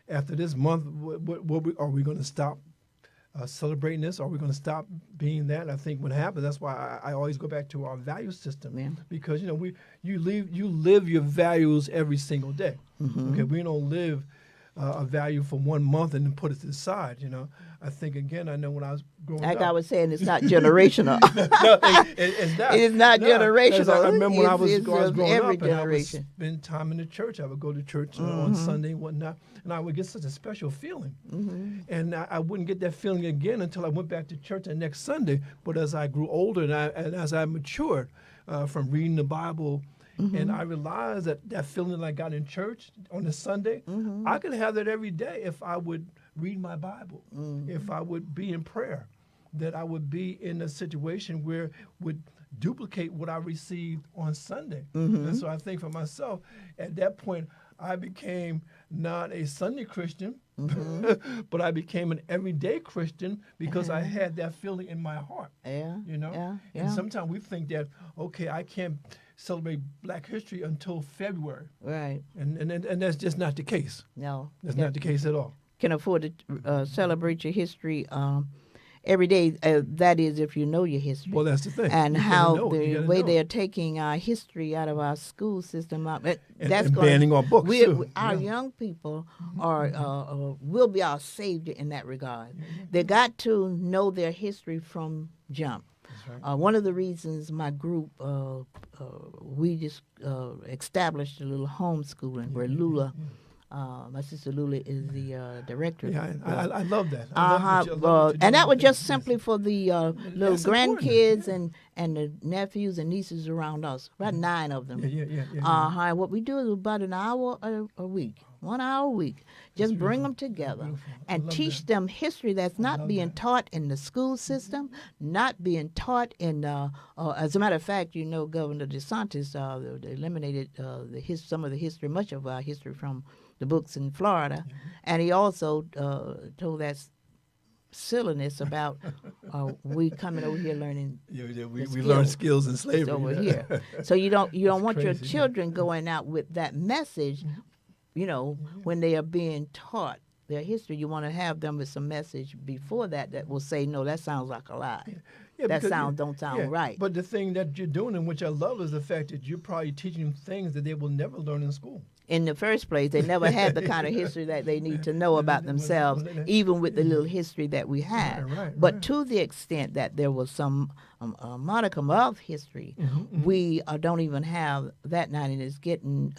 Speaker 2: after this month, are we going to stop celebrating this? Are we going to stop being that? I think what happens. That's why I always go back to our value system, because you live your values every single day. Okay, we don't live a value for 1 month and then put it to the side. I think again. I know when I was growing
Speaker 1: Like
Speaker 2: up.
Speaker 1: I was saying, it's not generational.
Speaker 2: No, it's not.
Speaker 1: It's not
Speaker 2: No.
Speaker 1: generational.
Speaker 2: I remember when I was
Speaker 1: It's
Speaker 2: growing
Speaker 1: every
Speaker 2: up and I would
Speaker 1: generation.
Speaker 2: spend time in the church. I would go to church on Sunday and whatnot, and I would get such a special feeling. And I wouldn't get that feeling again until I went back to church the next Sunday. But as I grew older and as I matured from reading the Bible, and I realized that feeling that I got in church on a Sunday, I could have that every day if I would read my Bible, if I would be in prayer, that I would be in a situation where would duplicate what I received on Sunday. And so I think for myself, at that point, I became not a Sunday Christian, but I became an everyday Christian because I had that feeling in my heart.
Speaker 1: Yeah.
Speaker 2: And sometimes we think that, okay, I can't celebrate Black History until February.
Speaker 1: Right.
Speaker 2: And that's just not the case.
Speaker 1: No.
Speaker 2: That's not the case at all.
Speaker 1: Can afford to celebrate your history every day. That is, if you know your history.
Speaker 2: Well, that's the thing.
Speaker 1: And
Speaker 2: You
Speaker 1: how
Speaker 2: gotta know it. You
Speaker 1: the
Speaker 2: gotta
Speaker 1: way
Speaker 2: know
Speaker 1: they're
Speaker 2: it.
Speaker 1: taking our history out of our school system, that's
Speaker 2: And
Speaker 1: gonna,
Speaker 2: banning our books, too.
Speaker 1: Our young people will be our savior in that regard. They got to know their history from jump.
Speaker 2: That's right.
Speaker 1: One of the reasons my group, we just established a little homeschooling where Lula, my sister Lula is the director.
Speaker 2: Yeah, I love that. I love what you're
Speaker 1: And that
Speaker 2: doing.
Speaker 1: was just simply for the little
Speaker 2: That's important.
Speaker 1: grandkids and the nephews and nieces around us, about 9 of them.
Speaker 2: Yeah.
Speaker 1: What we do is about an hour a week, 1 hour a week. Just bring them together
Speaker 2: Beautiful. I
Speaker 1: and
Speaker 2: love
Speaker 1: teach
Speaker 2: that.
Speaker 1: them history that's not
Speaker 2: love
Speaker 1: being
Speaker 2: that.
Speaker 1: taught in the school system, not being taught in. As a matter of fact, Governor DeSantis eliminated some of the history, much of our history from the books in Florida, and he also told that silliness about we coming over here learning.
Speaker 2: We
Speaker 1: skills.
Speaker 2: learn skills in slavery.
Speaker 1: It's over here. So you don't want your
Speaker 2: crazy, yeah.
Speaker 1: children going out with that message, when they are being taught their history. You want to have them with some message before that will say, no, that sounds like a lie.
Speaker 2: Yeah,
Speaker 1: That
Speaker 2: because-
Speaker 1: don't sound right.
Speaker 2: But the thing that you're doing, and which I love, is the fact that you're probably teaching them things that they will never learn in school.
Speaker 1: In the first place, they never had the kind of history that they need to know about themselves, even with the little history that we have.
Speaker 2: Right.
Speaker 1: But to the extent that there was some modicum of history, we don't even have that now, and it's getting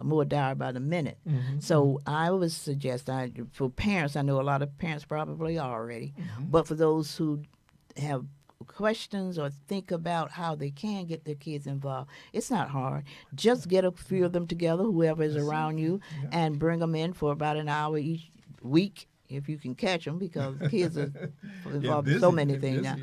Speaker 1: more dire by the minute. So I would suggest, for parents, I know a lot of parents probably are already, but for those who have questions or think about how they can get their kids involved, it's not hard. Just get a few of them together, whoever is around you, and bring them in for about an hour each week, if you can catch them, because kids are involved in so many things now.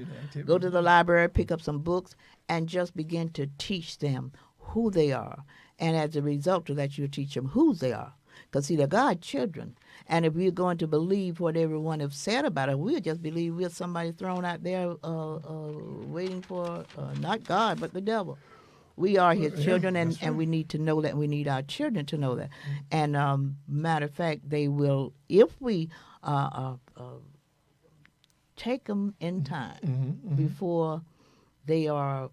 Speaker 1: Go to the library, pick up some books, and just begin to teach them who they are. And as a result of that, you'll teach them whose they are. Because, see, they're God's children. And if we're going to believe what everyone has said about it, we'll just believe we're somebody thrown out there waiting for not God, but the devil. We are his children, and we need to know that. We need our children to know that. And matter of fact, they will, if we take them in time before they are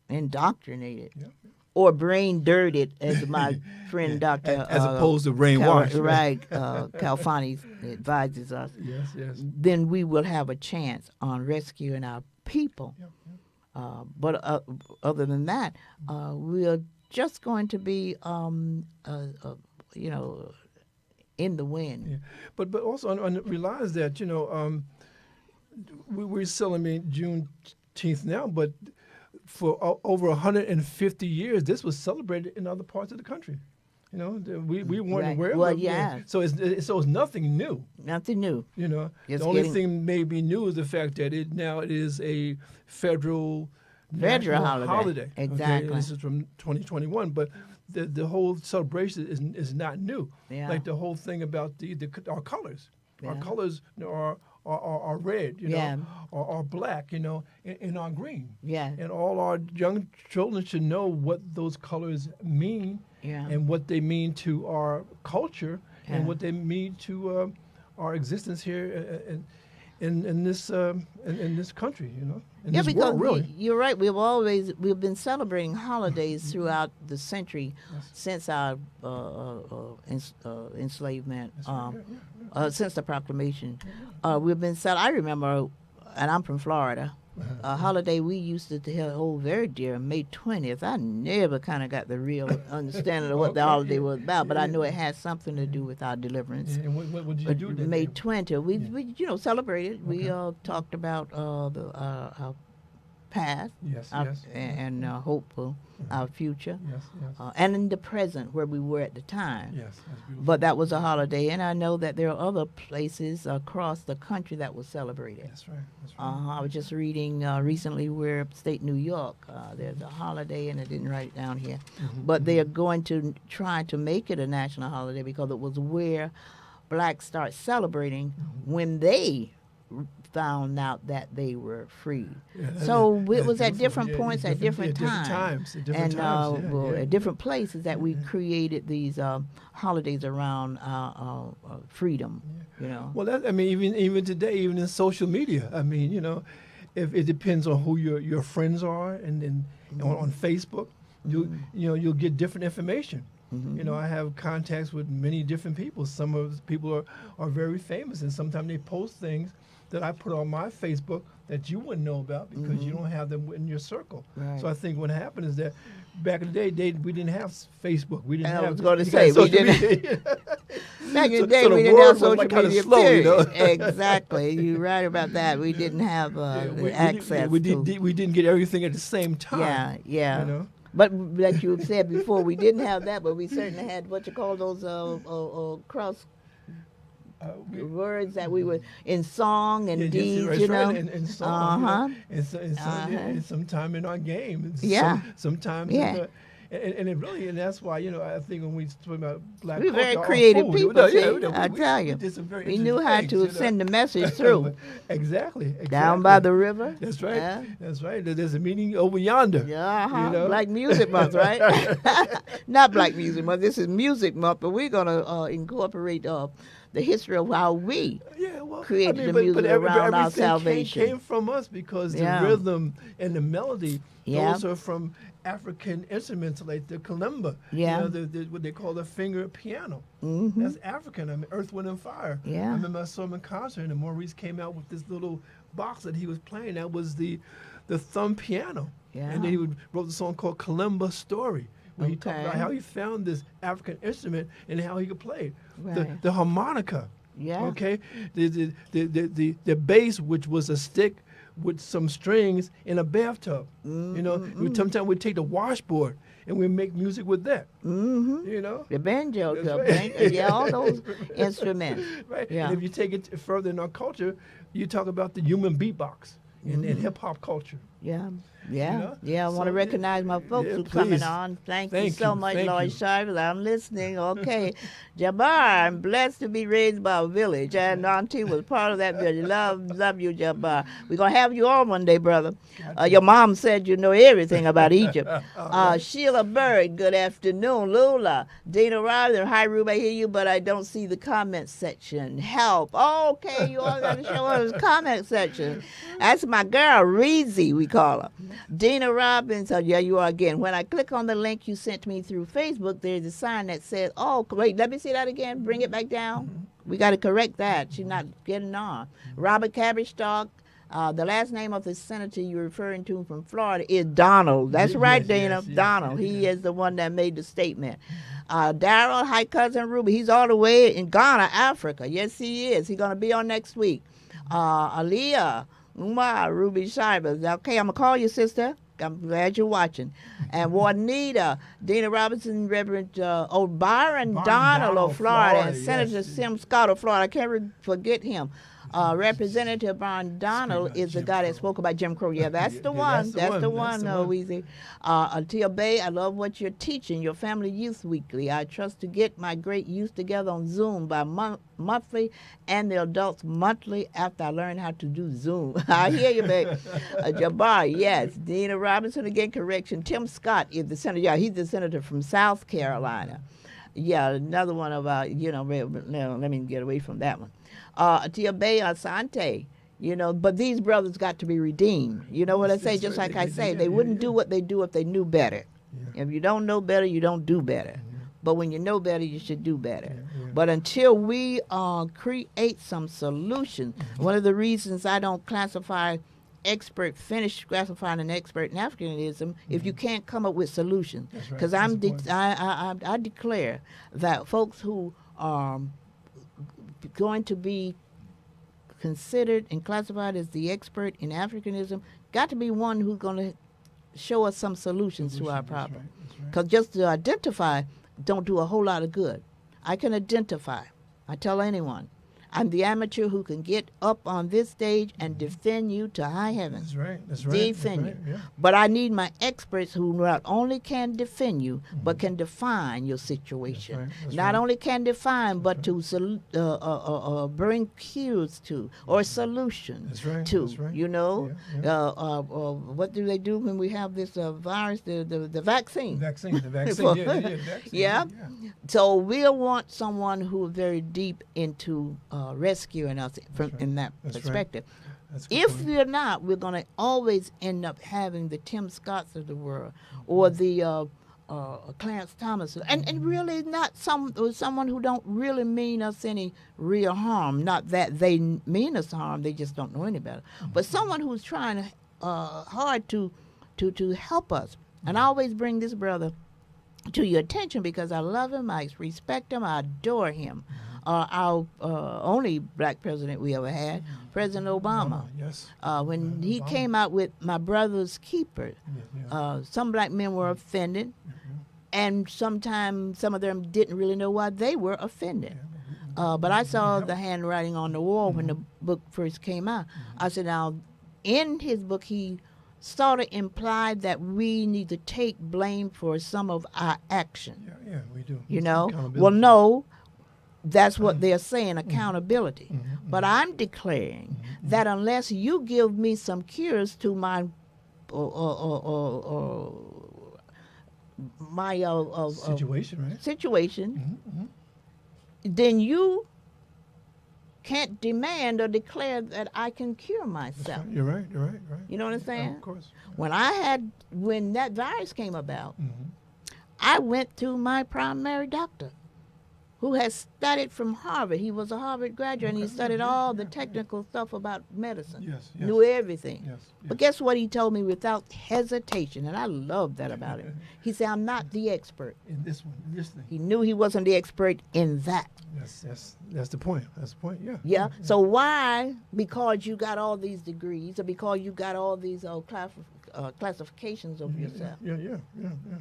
Speaker 1: indoctrinated. Or brain dirted, as my friend Dr.
Speaker 2: As opposed to brainwashed.
Speaker 1: Calfani advises us.
Speaker 2: Yes.
Speaker 1: Then we will have a chance on rescuing our people. But other than that, we're just going to be, in the wind.
Speaker 2: Yeah. But also realize that, we're celebrating Juneteenth now, but for over 150 years, this was celebrated in other parts of the country. We weren't aware of it.
Speaker 1: Yeah.
Speaker 2: So it's nothing new.
Speaker 1: Nothing new.
Speaker 2: The
Speaker 1: It's
Speaker 2: only thing maybe new is the fact that it is a federal national holiday.
Speaker 1: Exactly.
Speaker 2: Okay? This is from 2021, but the whole celebration is not new.
Speaker 1: Yeah.
Speaker 2: Like the whole thing about our colors.
Speaker 1: Yeah.
Speaker 2: Our colors are red,
Speaker 1: Yeah.
Speaker 2: or black, and are green.
Speaker 1: Yeah.
Speaker 2: And all our young children should know what those colors mean,
Speaker 1: Yeah.
Speaker 2: and what they mean to our culture,
Speaker 1: Yeah.
Speaker 2: and what they mean to our existence here in this country. in
Speaker 1: Yeah,
Speaker 2: this
Speaker 1: because
Speaker 2: world, really.
Speaker 1: you're right. We've been celebrating holidays throughout the century
Speaker 2: Yes.
Speaker 1: since our enslavement,
Speaker 2: That's right.
Speaker 1: since the proclamation. We've been I remember, and I'm from Florida. A holiday we used to hold very dear, May 20th. I never kind of got the real understanding of what the
Speaker 2: Okay,
Speaker 1: holiday
Speaker 2: yeah.
Speaker 1: was about, but I
Speaker 2: Yeah.
Speaker 1: knew it had something to do with our deliverance.
Speaker 2: And what did you do that
Speaker 1: May
Speaker 2: day?
Speaker 1: 20th, we celebrated. We
Speaker 2: Okay.
Speaker 1: talked about our past,
Speaker 2: Yes,
Speaker 1: our,
Speaker 2: yes.
Speaker 1: and hope for our future,
Speaker 2: Yes, yes.
Speaker 1: and in the present where we were at the time.
Speaker 2: Yes, that's beautiful.
Speaker 1: But that was a holiday, and I know that there are other places across the country that was celebrated.
Speaker 2: That's right. That's right.
Speaker 1: I was just reading recently where upstate New York, there's a holiday, and I didn't write it down here, but they are going to try to make it a national holiday because it was where blacks start celebrating when they found out that they were free.
Speaker 2: Yeah,
Speaker 1: So it
Speaker 2: that's
Speaker 1: was at
Speaker 2: beautiful.
Speaker 1: different
Speaker 2: Yeah,
Speaker 1: points at different
Speaker 2: different
Speaker 1: times.
Speaker 2: At different
Speaker 1: And
Speaker 2: times. Yeah,
Speaker 1: well,
Speaker 2: yeah.
Speaker 1: at different places that we created these holidays around freedom, you know.
Speaker 2: Well, I mean, even today, even in social media, I mean, if it depends on who your friends are, and on Facebook, you'll get different information. I have contacts with many different people. Some of the people are very famous, and sometimes they post things that I put on my Facebook that you wouldn't know about because you don't have them in your circle.
Speaker 1: Right.
Speaker 2: So I think what happened is that back in the day, we didn't have Facebook. We didn't
Speaker 1: I
Speaker 2: have.
Speaker 1: was going to
Speaker 2: you
Speaker 1: say,
Speaker 2: got
Speaker 1: we
Speaker 2: social
Speaker 1: didn't.
Speaker 2: media.
Speaker 1: Back in
Speaker 2: So-
Speaker 1: the day,
Speaker 2: so the
Speaker 1: we didn't
Speaker 2: word
Speaker 1: have
Speaker 2: was
Speaker 1: social
Speaker 2: like kinda
Speaker 1: media.
Speaker 2: slow, you know?
Speaker 1: period. Exactly. You're right about that. We didn't have the access
Speaker 2: we
Speaker 1: to.
Speaker 2: didn't get everything at the same time.
Speaker 1: Yeah, yeah.
Speaker 2: You know?
Speaker 1: But like you said before, we didn't have that, but we certainly had what you call those cross words that we were in song and deeds,
Speaker 2: that's
Speaker 1: you
Speaker 2: right.
Speaker 1: know.
Speaker 2: And song,
Speaker 1: Uh-huh.
Speaker 2: and sometime in our game. And
Speaker 1: Yeah.
Speaker 2: sometimes.
Speaker 1: Yeah.
Speaker 2: And it really, and that's why, I think when we talk about black
Speaker 1: We were
Speaker 2: culture,
Speaker 1: very
Speaker 2: our
Speaker 1: creative
Speaker 2: food,
Speaker 1: people,
Speaker 2: no,
Speaker 1: see,
Speaker 2: yeah,
Speaker 1: I tell you.
Speaker 2: did some very
Speaker 1: We knew how
Speaker 2: interesting
Speaker 1: to
Speaker 2: things,
Speaker 1: send the message through.
Speaker 2: Exactly.
Speaker 1: Down by the river.
Speaker 2: That's right.
Speaker 1: Yeah.
Speaker 2: That's right. There's a meeting over yonder.
Speaker 1: Yeah,
Speaker 2: You know?
Speaker 1: Black Music Month, right? Not Black Music Month. This is Music Month, but we're going to incorporate the history of how we
Speaker 2: Yeah, well,
Speaker 1: created the music around our
Speaker 2: everything
Speaker 1: salvation.
Speaker 2: came from us because
Speaker 1: Yeah.
Speaker 2: the rhythm and the melody,
Speaker 1: Yeah.
Speaker 2: those are from African instruments like the kalimba.
Speaker 1: Yeah.
Speaker 2: What they call the finger piano.
Speaker 1: Mhm.
Speaker 2: That's African. I mean, Earth, Wind, and Fire.
Speaker 1: Yeah.
Speaker 2: I remember I saw him in concert, and Maurice came out with this little box that he was playing. That was the thumb piano.
Speaker 1: Yeah.
Speaker 2: And then he wrote the song called Kalimba Story, where he talked
Speaker 1: Okay.
Speaker 2: about how he found this African instrument and how he could play it.
Speaker 1: Right.
Speaker 2: The harmonica.
Speaker 1: Yeah.
Speaker 2: Okay. The bass, which was a stick with some strings in a bathtub. Sometimes we'd take the washboard and we'd make music with that.
Speaker 1: Mm-hmm. The banjo,
Speaker 2: That's
Speaker 1: the
Speaker 2: right.
Speaker 1: yeah, all those instruments.
Speaker 2: Right.
Speaker 1: Yeah.
Speaker 2: And if you take it further in our culture, you talk about the human beatbox in hip hop culture.
Speaker 1: Yeah, yeah,
Speaker 2: know?
Speaker 1: yeah. I want to
Speaker 2: So,
Speaker 1: recognize my folks
Speaker 2: yeah,
Speaker 1: who coming
Speaker 2: please.
Speaker 1: on. Thank you
Speaker 2: Thank
Speaker 1: so
Speaker 2: you,
Speaker 1: much,
Speaker 2: thank
Speaker 1: Lloyd
Speaker 2: you.
Speaker 1: Shivers. I'm listening. Okay, Jabbar, I'm blessed to be raised by a village, and Auntie was part of that village. Love you, Jabbar. We're gonna have you on one day, brother. Your mom said you know everything about Egypt. Sheila Bird, good afternoon. Lula, Dina Robinson, hi Ruby, I hear you, but I don't see the comment section. Help. Okay, you all got to show us the comment section. That's my girl, Reezy, we call her. Dina Robinson, yeah, you are again. When I click on the link you sent me through Facebook, there's a sign that says, oh, wait, let me see that again. Bring it back down. We got to correct that. She's not getting on. Robert Cabbage Stalk. The last name of the senator you're referring to from Florida is Donald. That's right, Dana.
Speaker 2: yes,
Speaker 1: Donald.
Speaker 2: yes,
Speaker 1: He
Speaker 2: yes.
Speaker 1: is the one that made the statement. Daryl, hi, cousin Ruby. He's all the way in Ghana, Africa. Yes, he is. He's going to be on next week. Aaliyah, Ruby Shivers. Okay, I'm going to call you, sister. I'm glad you're watching. And Juanita, Dina Robinson, Reverend Byron Donald of Florida, and
Speaker 2: yes.
Speaker 1: Senator Sim Scott of Florida. I can't forget him. Representative Byron Donald is the guy that spoke about Jim Crow. Yeah, that's the one. That's the one, Weezy. Tia Bay, I love what you're teaching, your Family Youth Weekly. I trust to get my great youth together on Zoom by monthly and the adults monthly after I learn how to do Zoom. I hear you, babe. Jabbar, yes. Dina Robinson, again, correction. Tim Scott is the senator. Yeah, he's the senator from South Carolina. Yeah, another one of our, let me get away from that one. Tia Bay Asante, You know, but these brothers got to be redeemed. You know what I say? Just like I say, they wouldn't do what they do if they knew better.
Speaker 2: Yeah.
Speaker 1: If you don't know better, you don't do better. But when you know better, you should do better.
Speaker 2: Yeah.
Speaker 1: But until we create some solutions, one of the reasons I don't finish classifying an expert in Africanism if you can't come up with solutions. Because I declare that folks who are going to be considered and classified as the expert in Africanism got to be one who's going to show us some solutions to our problem. Because just to identify don't do a whole lot of good. I can identify. I tell anyone, I'm the amateur who can get up on this stage and defend you to high heaven.
Speaker 2: That's right. That's right.
Speaker 1: Defend
Speaker 2: That's right.
Speaker 1: you.
Speaker 2: Yeah.
Speaker 1: But I need my experts who not only can defend you, but can define your situation.
Speaker 2: That's right. That's
Speaker 1: Not
Speaker 2: right.
Speaker 1: only can define, but to bring cures to or solutions
Speaker 2: That's right.
Speaker 1: to.
Speaker 2: That's right.
Speaker 1: You know,
Speaker 2: Yeah.
Speaker 1: what do they do when we have this virus? The vaccine.
Speaker 2: The vaccine. The vaccine.
Speaker 1: Yeah. So we'll want someone who is very deep into rescuing us from in that
Speaker 2: That's right.
Speaker 1: perspective.
Speaker 2: That's a good
Speaker 1: If
Speaker 2: point.
Speaker 1: we're not, we're going to always end up having the Tim Scotts of the world or the Clarence Thomas, and really not someone who don't really mean us any real harm. Not that they mean us harm, they just don't know any better. But someone who's trying hard to help us. And I always bring this brother to your attention because I love him, I respect him, I adore him. Our only black president we ever had, President Obama.
Speaker 2: Yes.
Speaker 1: When he
Speaker 2: Obama.
Speaker 1: came out with My Brother's Keeper, some black men were offended, and sometimes some of them didn't really know why they were offended. But I saw the handwriting on the wall when the book first came out. I said, now, in his book, he sort of implied that we need to take blame for some of our action.
Speaker 2: Yeah, we do.
Speaker 1: You know?
Speaker 2: Accountability.
Speaker 1: Well, no, that's what they're saying, accountability. But I'm declaring that unless you give me some cures to my
Speaker 2: Situation, right?
Speaker 1: situation, then you can't demand or declare that I can cure myself.
Speaker 2: You're right. You're right. Right.
Speaker 1: You know what I'm saying?
Speaker 2: Of course.
Speaker 1: When that virus came about, I went to my primary doctor, who has studied from Harvard. He was a Harvard graduate, and he studied all the technical stuff about medicine.
Speaker 2: Yes.
Speaker 1: Knew everything.
Speaker 2: Yes.
Speaker 1: But guess what he told me without hesitation, and I love that about him. He said, I'm not the expert.
Speaker 2: In this one, in this thing.
Speaker 1: He knew he wasn't the expert in that.
Speaker 2: That's the point. That's the point. Yeah.
Speaker 1: Yeah. So why, because you got all these degrees, or because you got all these classifications of yourself,
Speaker 2: Yeah.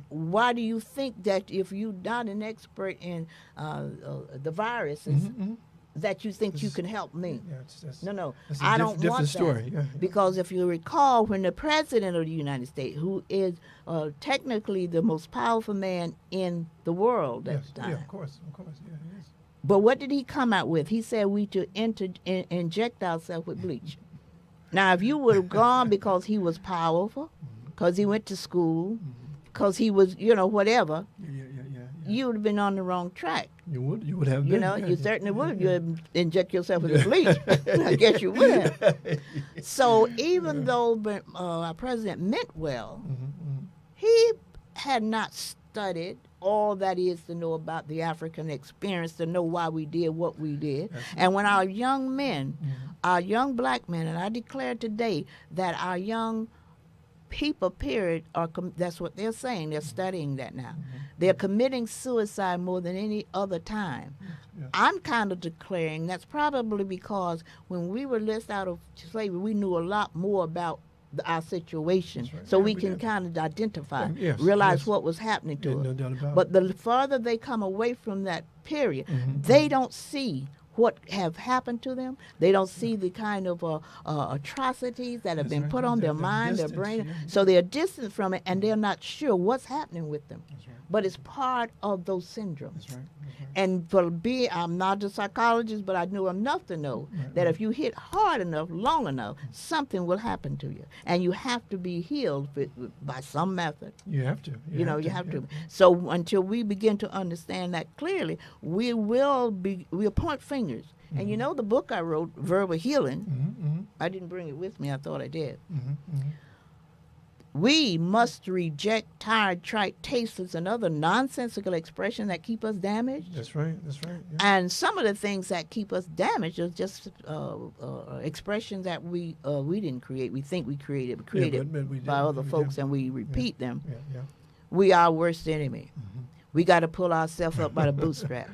Speaker 1: why do you think that if you're not an expert in the viruses, that you think you can help me?
Speaker 2: Yeah,
Speaker 1: No.
Speaker 2: that's a
Speaker 1: I don't
Speaker 2: different
Speaker 1: want that.
Speaker 2: story. Yeah.
Speaker 1: Because if you recall, when the president of the United States, who is technically the most powerful man in the world at the time,
Speaker 2: Yeah, of course. Yeah, he is.
Speaker 1: but what did he come out with? He said we to inject ourselves with bleach. Now, if you would have gone because he was powerful, because he went to school, because he was, whatever,
Speaker 2: Yeah.
Speaker 1: you would have been on the wrong track.
Speaker 2: You would have.
Speaker 1: You know, you certainly would. You'd inject yourself with the bleach. I guess you would have. So even though our president meant well, he had not studied all that is to know about the African experience, to know why we did what we did. And when our young men, our young black men, and I declare today that our young people, period, that's what they're saying. They're studying that now. They're committing suicide more than any other time. I'm kind of declaring that's probably because when we were let out of slavery, we knew a lot more about our situation, so we can kind of identify, realize what was happening to us.
Speaker 2: No doubt about
Speaker 1: But the further they come away from that period, they don't see what have happened to them. They don't see the kind of atrocities that have been put on their mind, their brain. So they're distant from it, and they're not sure what's happening with them. But it's part of those syndromes.
Speaker 2: That's right.
Speaker 1: And I'm not a psychologist, but I knew enough to know that if you hit hard enough, long enough, something will happen to you. And you have to be healed by some method.
Speaker 2: You have to.
Speaker 1: You have to. So until we begin to understand that clearly, we'll point fingers. And you know the book I wrote, Verbal Healing,
Speaker 2: Mm-hmm.
Speaker 1: I didn't bring it with me. I thought I did.
Speaker 2: Mm-hmm.
Speaker 1: We must reject tired, trite, tasteless, and other nonsensical expressions that keep us damaged.
Speaker 2: That's right. That's right. Yeah.
Speaker 1: And some of the things that keep us damaged are just expressions that we didn't create. We think we created,
Speaker 2: but we didn't.
Speaker 1: by other
Speaker 2: We
Speaker 1: folks,
Speaker 2: didn't.
Speaker 1: and we repeat them.
Speaker 2: Yeah.
Speaker 1: We are our worst enemy.
Speaker 2: Mm-hmm.
Speaker 1: We got to pull ourselves up by the bootstrap.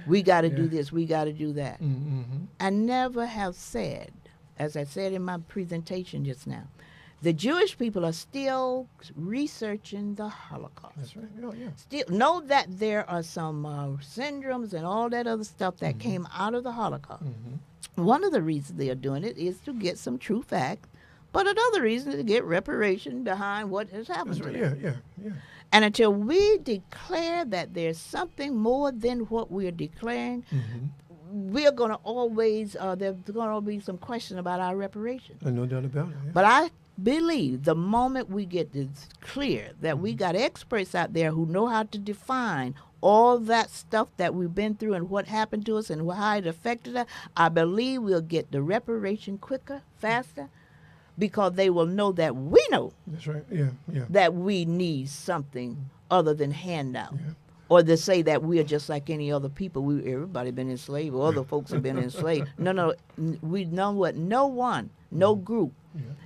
Speaker 1: We got to do this. We got to do that.
Speaker 2: Mm-hmm.
Speaker 1: I never have said, as I said in my presentation just now, the Jewish people are still researching the Holocaust.
Speaker 2: That's right. Yeah.
Speaker 1: Still know that there are some syndromes and all that other stuff that came out of the Holocaust.
Speaker 2: Mm-hmm.
Speaker 1: One of the reasons they are doing it is to get some true facts, but another reason is to get reparation behind what has happened
Speaker 2: That's
Speaker 1: to
Speaker 2: right.
Speaker 1: them.
Speaker 2: Yeah.
Speaker 1: And until we declare that there's something more than what we're declaring, we're going to always, there's going to be some question about our reparation.
Speaker 2: No doubt about it. Yeah.
Speaker 1: But I believe the moment we get this clear that we got experts out there who know how to define all that stuff that we've been through and what happened to us and how it affected us, I believe we'll get the reparation quicker, faster, because they will know that we know
Speaker 2: That's right. Yeah.
Speaker 1: that we need something other than handout.
Speaker 2: Yeah.
Speaker 1: Or to say that we are just like any other people. Everybody been enslaved, or other folks have been enslaved. No, we know what no one, no group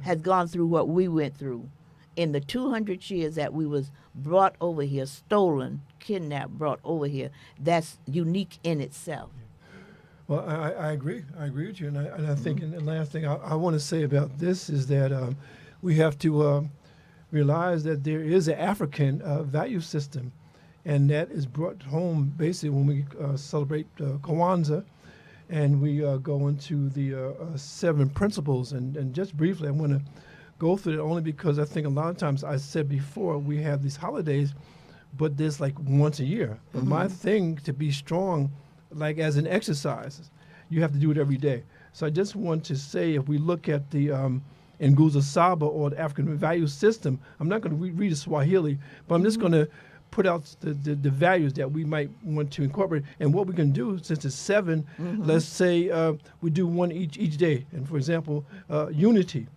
Speaker 1: has gone through what we went through in the 200 years that we was brought over here, stolen, kidnapped, brought over here. That's unique in itself.
Speaker 2: Well, I agree. I agree with you, and I think, and the last thing I want to say about this is that we have to realize that there is an African value system, and that is brought home basically when we celebrate Kwanzaa, and we go into the 7 principles. And just briefly, I want to go through it only because I think a lot of times, I said before, we have these holidays, but there's like once a year. But my thing to be strong, like as an exercise, you have to do it every day. So I just want to say, if we look at the Nguzo Saba, or the African value system, I'm not going to read the Swahili, but I'm just going to put out the values that we might want to incorporate. And what we can do, since it's 7, let's say we do one each day. And for example, unity,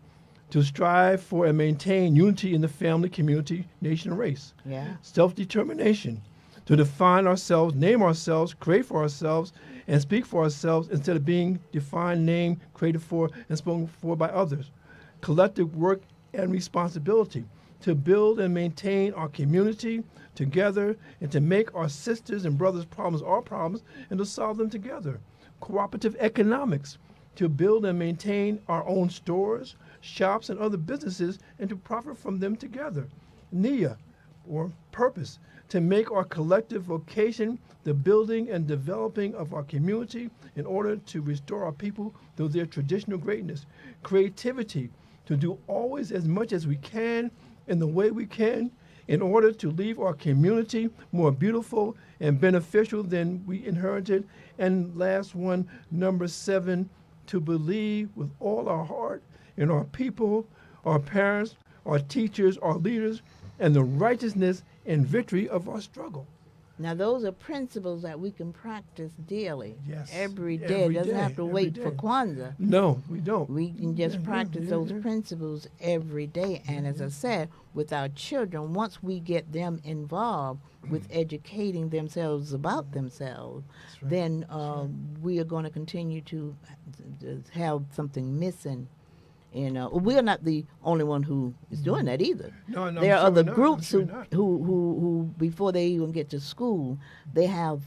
Speaker 2: to strive for and maintain unity in the family, community, nation, and race.
Speaker 1: Yeah.
Speaker 2: Self-determination, to define ourselves, name ourselves, create for ourselves, and speak for ourselves instead of being defined, named, created for, and spoken for by others. Collective work and responsibility, to build and maintain our community together, and to make our sisters and brothers' problems our problems, and to solve them together. Cooperative economics, to build and maintain our own stores, shops, and other businesses, and to profit from them together. Nia, or purpose, to make our collective vocation the building and developing of our community in order to restore our people to their traditional greatness. Creativity, to do always as much as we can in the way we can in order to leave our community more beautiful and beneficial than we inherited. And last one, number 7, to believe with all our heart in our people, our parents, our teachers, our leaders, and the righteousness and victory of our struggle.
Speaker 1: Now, those are principles that we can practice daily.
Speaker 2: Yes.
Speaker 1: Every day.
Speaker 2: Every
Speaker 1: It doesn't
Speaker 2: day,
Speaker 1: have to
Speaker 2: every
Speaker 1: wait
Speaker 2: day.
Speaker 1: for Kwanzaa.
Speaker 2: No, we don't.
Speaker 1: We can just practice those
Speaker 2: yeah.
Speaker 1: principles every day. And as I said, with our children, once we get them involved with educating themselves about themselves,
Speaker 2: That's right.
Speaker 1: then we are going to continue to have something missing. And we're not the only one who is doing that either.
Speaker 2: No,
Speaker 1: There are
Speaker 2: I'm sure
Speaker 1: other
Speaker 2: not.
Speaker 1: groups
Speaker 2: I'm sure
Speaker 1: who before they even get to school, they have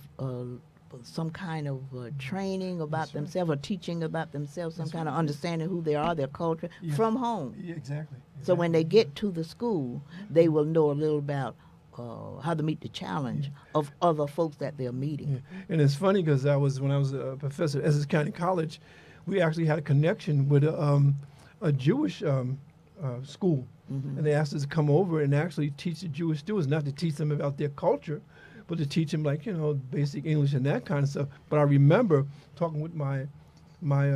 Speaker 1: some kind of training about
Speaker 2: That's right.
Speaker 1: themselves or teaching about themselves, some
Speaker 2: That's
Speaker 1: kind of
Speaker 2: right.
Speaker 1: understanding who they are, their culture,
Speaker 2: Yeah.
Speaker 1: from home.
Speaker 2: Yeah, exactly.
Speaker 1: So when they get to the school, they will know a little about how to meet the challenge of other folks that they're meeting.
Speaker 2: Yeah. And it's funny because when I was a professor at Essex County College, we actually had a connection with a Jewish school.
Speaker 1: Mm-hmm.
Speaker 2: And they asked us to come over and actually teach the Jewish students, not to teach them about their culture, but to teach them, like, basic English and that kind of stuff. But I remember talking with my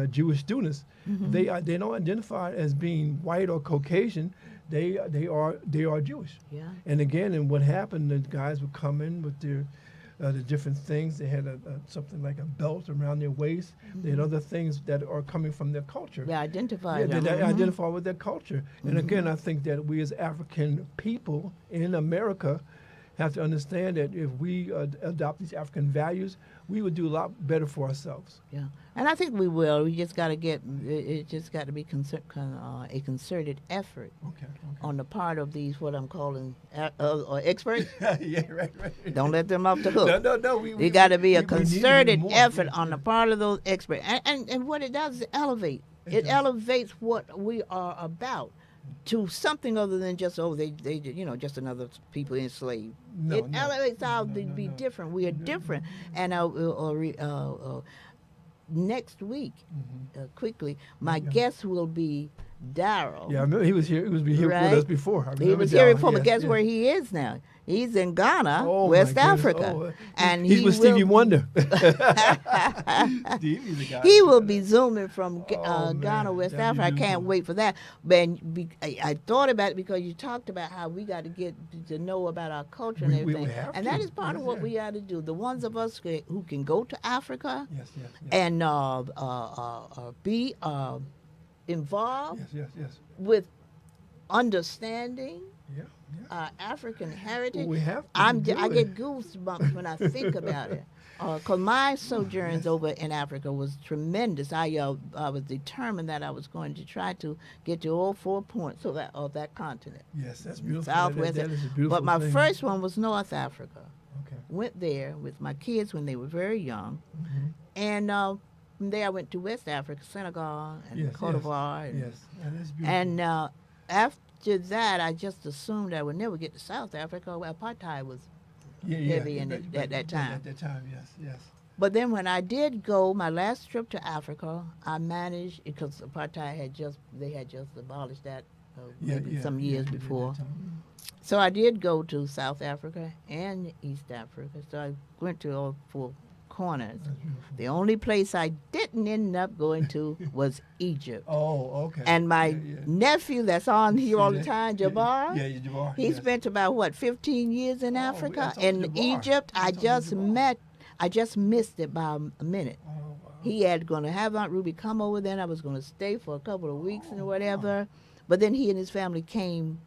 Speaker 2: Jewish students.
Speaker 1: Mm-hmm.
Speaker 2: They don't identify as being white or Caucasian. They are Jewish.
Speaker 1: Yeah.
Speaker 2: And again, and what happened, the guys would come in with their the different things. They had something like a belt around their waist. They had other things that are coming from their culture.
Speaker 1: They identify
Speaker 2: Yeah,
Speaker 1: them.
Speaker 2: they identify with their culture. And again, I think that we as African people in America have to understand that if we adopt these African values, we would do a lot better for ourselves.
Speaker 1: Yeah, and I think we will. We just got to get it. Just got to be a concerted effort on the part of these what I'm calling experts.
Speaker 2: Yeah, right.
Speaker 1: Don't let them off the hook.
Speaker 2: No.
Speaker 1: We got to be a
Speaker 2: we need to do
Speaker 1: concerted
Speaker 2: more.
Speaker 1: effort
Speaker 2: Yeah,
Speaker 1: on the part of those experts, and what it does is elevate. It
Speaker 2: does.
Speaker 1: elevates what we are about to something other than just they just another people enslaved.
Speaker 2: No,
Speaker 1: It
Speaker 2: no.
Speaker 1: elevates out to
Speaker 2: No,
Speaker 1: be
Speaker 2: no.
Speaker 1: different. We are different, and next week, quickly, my guest will be Darryl.
Speaker 2: Yeah, I remember he was here. He was here
Speaker 1: Right?
Speaker 2: with us before. I
Speaker 1: He
Speaker 2: remember
Speaker 1: was here
Speaker 2: Darryl.
Speaker 1: before, but
Speaker 2: Yes,
Speaker 1: guess
Speaker 2: yes.
Speaker 1: where he is now? He's in Ghana,
Speaker 2: Oh, my
Speaker 1: West
Speaker 2: goodness.
Speaker 1: Africa,
Speaker 2: Oh,
Speaker 1: and
Speaker 2: he's
Speaker 1: he
Speaker 2: with Stevie
Speaker 1: will,
Speaker 2: Wonder. Stevie's the guy.
Speaker 1: He will be zooming from
Speaker 2: Oh,
Speaker 1: Ghana,
Speaker 2: man,
Speaker 1: West
Speaker 2: that'd be
Speaker 1: Africa. I can't
Speaker 2: beautiful.
Speaker 1: wait for that. But I thought about it because you talked about how we got to get to know about our culture and
Speaker 2: We
Speaker 1: everything,
Speaker 2: have
Speaker 1: and
Speaker 2: to.
Speaker 1: that is part of
Speaker 2: Yes,
Speaker 1: what
Speaker 2: yeah.
Speaker 1: we got to do. The ones of us who can go to Africa
Speaker 2: Yes.
Speaker 1: and be involved
Speaker 2: Yes.
Speaker 1: with understanding
Speaker 2: Yeah.
Speaker 1: African heritage.
Speaker 2: We have to
Speaker 1: I
Speaker 2: do
Speaker 1: get
Speaker 2: it.
Speaker 1: goosebumps when I think about it. Because my sojourns over in Africa was tremendous. I was determined that I was going to try to get to all 4 points of that continent.
Speaker 2: Yes, that's beautiful.
Speaker 1: Southwest.
Speaker 2: That is a beautiful
Speaker 1: But my
Speaker 2: thing.
Speaker 1: first one was North Africa.
Speaker 2: Okay.
Speaker 1: Went there with my kids when they were very young.
Speaker 2: Mhm.
Speaker 1: And from there I went to West Africa, Senegal, and
Speaker 2: Yes,
Speaker 1: Cote
Speaker 2: yes.
Speaker 1: d'Ivoire. And,
Speaker 2: Yes, that is beautiful.
Speaker 1: and after that, I just assumed I would never get to South Africa, where apartheid was heavy at that time.
Speaker 2: At that time, yes.
Speaker 1: But then when I did go, my last trip to Africa, I managed, because apartheid had just abolished that maybe some years
Speaker 2: at that
Speaker 1: before.
Speaker 2: time.
Speaker 1: So I did go to South Africa and East Africa. So I went to all 4 corners.
Speaker 2: That's beautiful.
Speaker 1: The only place I didn't end up going to was Egypt.
Speaker 2: Oh, okay.
Speaker 1: And my
Speaker 2: Yeah.
Speaker 1: nephew that's on here all the time,
Speaker 2: Yeah,
Speaker 1: Jabbar,
Speaker 2: Yeah, Jabbar.
Speaker 1: he
Speaker 2: yes.
Speaker 1: spent about, 15 years in Africa.
Speaker 2: that's on
Speaker 1: In
Speaker 2: Jabbar.
Speaker 1: Egypt, I
Speaker 2: That's on
Speaker 1: just
Speaker 2: Jabbar.
Speaker 1: I just missed it by a minute.
Speaker 2: Oh, wow.
Speaker 1: He had going to have Aunt Ruby come over then. I was going to stay for a couple of weeks and whatever. But then he and his family came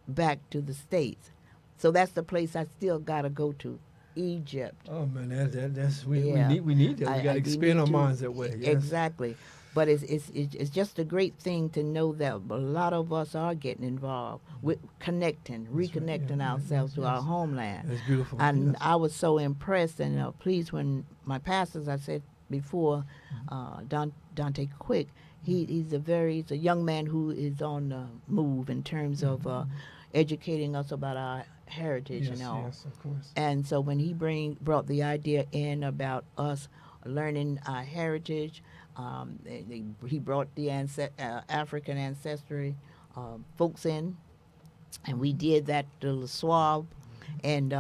Speaker 1: back to the States. So that's the place I still got to go to, Egypt.
Speaker 2: Oh man, that's we
Speaker 1: Yeah.
Speaker 2: need that. We got to
Speaker 1: we
Speaker 2: expand
Speaker 1: need
Speaker 2: our
Speaker 1: to-
Speaker 2: minds that way. Yes.
Speaker 1: Exactly. But it's just a great thing to know that a lot of us are getting involved with reconnecting
Speaker 2: Yeah,
Speaker 1: ourselves to our
Speaker 2: yes.
Speaker 1: homeland.
Speaker 2: That's beautiful.
Speaker 1: And
Speaker 2: yes.
Speaker 1: I was so impressed and pleased when my pastors, I said before, Dante Quick, he's a young man who is on the move in terms of educating us about our heritage
Speaker 2: yes,
Speaker 1: and all.
Speaker 2: yes, of course.
Speaker 1: And so when he brought the idea in about us learning our heritage, he brought the African ancestry folks in, and we did that little swab. And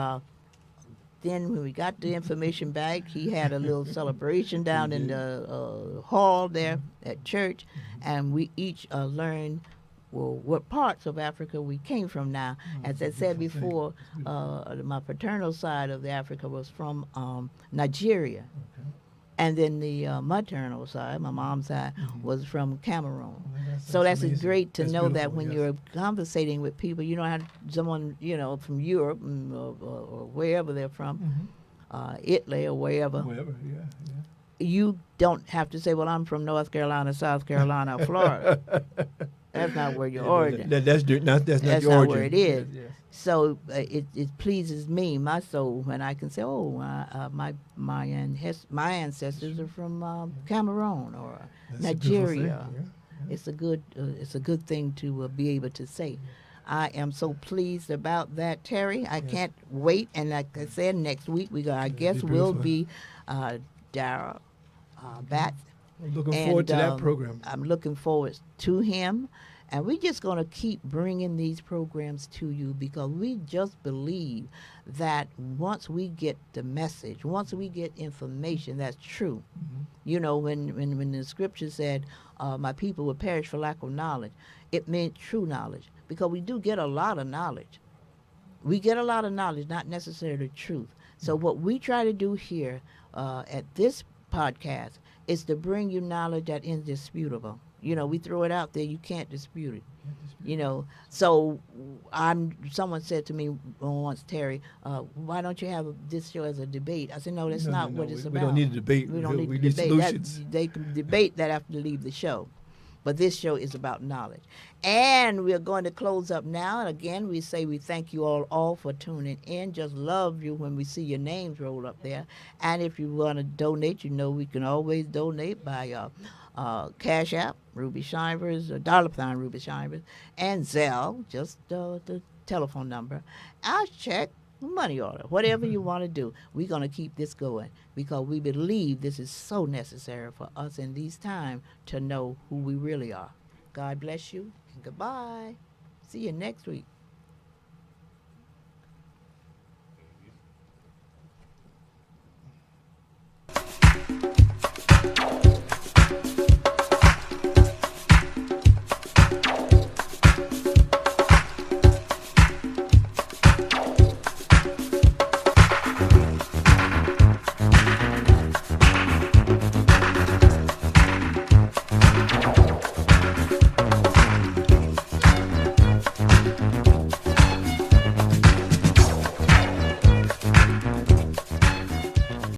Speaker 1: then when we got the information back, he had a little celebration down in the hall there at church, and we each learned what parts of Africa we came from now. As I said before, my paternal side of the Africa was from Nigeria.
Speaker 2: Okay.
Speaker 1: And then the maternal side, my mom's side, was from Cameroon.
Speaker 2: Well,
Speaker 1: So that's
Speaker 2: amazing.
Speaker 1: great to
Speaker 2: That's
Speaker 1: know that
Speaker 2: beautiful,
Speaker 1: when
Speaker 2: yes.
Speaker 1: you're conversating with people, you don't have someone, from Europe or wherever they're from, Italy or wherever.
Speaker 2: Whatever, yeah.
Speaker 1: You don't have to say, well, I'm from North Carolina, South Carolina, or Florida. That's not where your origin.
Speaker 2: That's not
Speaker 1: That's
Speaker 2: your
Speaker 1: not
Speaker 2: origin.
Speaker 1: where it is.
Speaker 2: Yes.
Speaker 1: So it pleases me, my soul, when I can say, my ancestors are from Cameroon or
Speaker 2: That's a beautiful thing,
Speaker 1: Nigeria.
Speaker 2: yeah.
Speaker 1: It's a good thing to be able to say. I am so pleased about that, Terry. I can't wait. And like I said, next week I guess will be Darryl Batts.
Speaker 2: I'm looking forward to that
Speaker 1: And,
Speaker 2: program.
Speaker 1: I'm looking forward to him. And we're just going to keep bringing these programs to you because we just believe that once we get the message, once we get information that's true, when the scripture said, my people will perish for lack of knowledge, it meant true knowledge because we do get a lot of knowledge. We get a lot of knowledge, not necessarily truth. So what we try to do here at this podcast is to bring you knowledge that is indisputable. You know, we throw it out there, you can't dispute it. You know, so someone said to me once, Terry, why don't you have this show as a debate? I said, no, that's not what it's
Speaker 2: we
Speaker 1: about.
Speaker 2: don't need a debate.
Speaker 1: We don't need
Speaker 2: we
Speaker 1: to
Speaker 2: need
Speaker 1: debate.
Speaker 2: solutions.
Speaker 1: They can debate that after they leave the show. But this show is about knowledge. And we're going to close up now. And again, we say we thank you all for tuning in. Just love you when we see your names roll up there. And if you want to donate, you know we can always donate by Cash App, Ruby Shivers, $, Ruby Shivers, and Zelle, just the telephone number. Our check, money order, whatever you want to do. We're going to keep this going because we believe this is so necessary for us in these times to know who we really are. God bless you and goodbye. See you next week.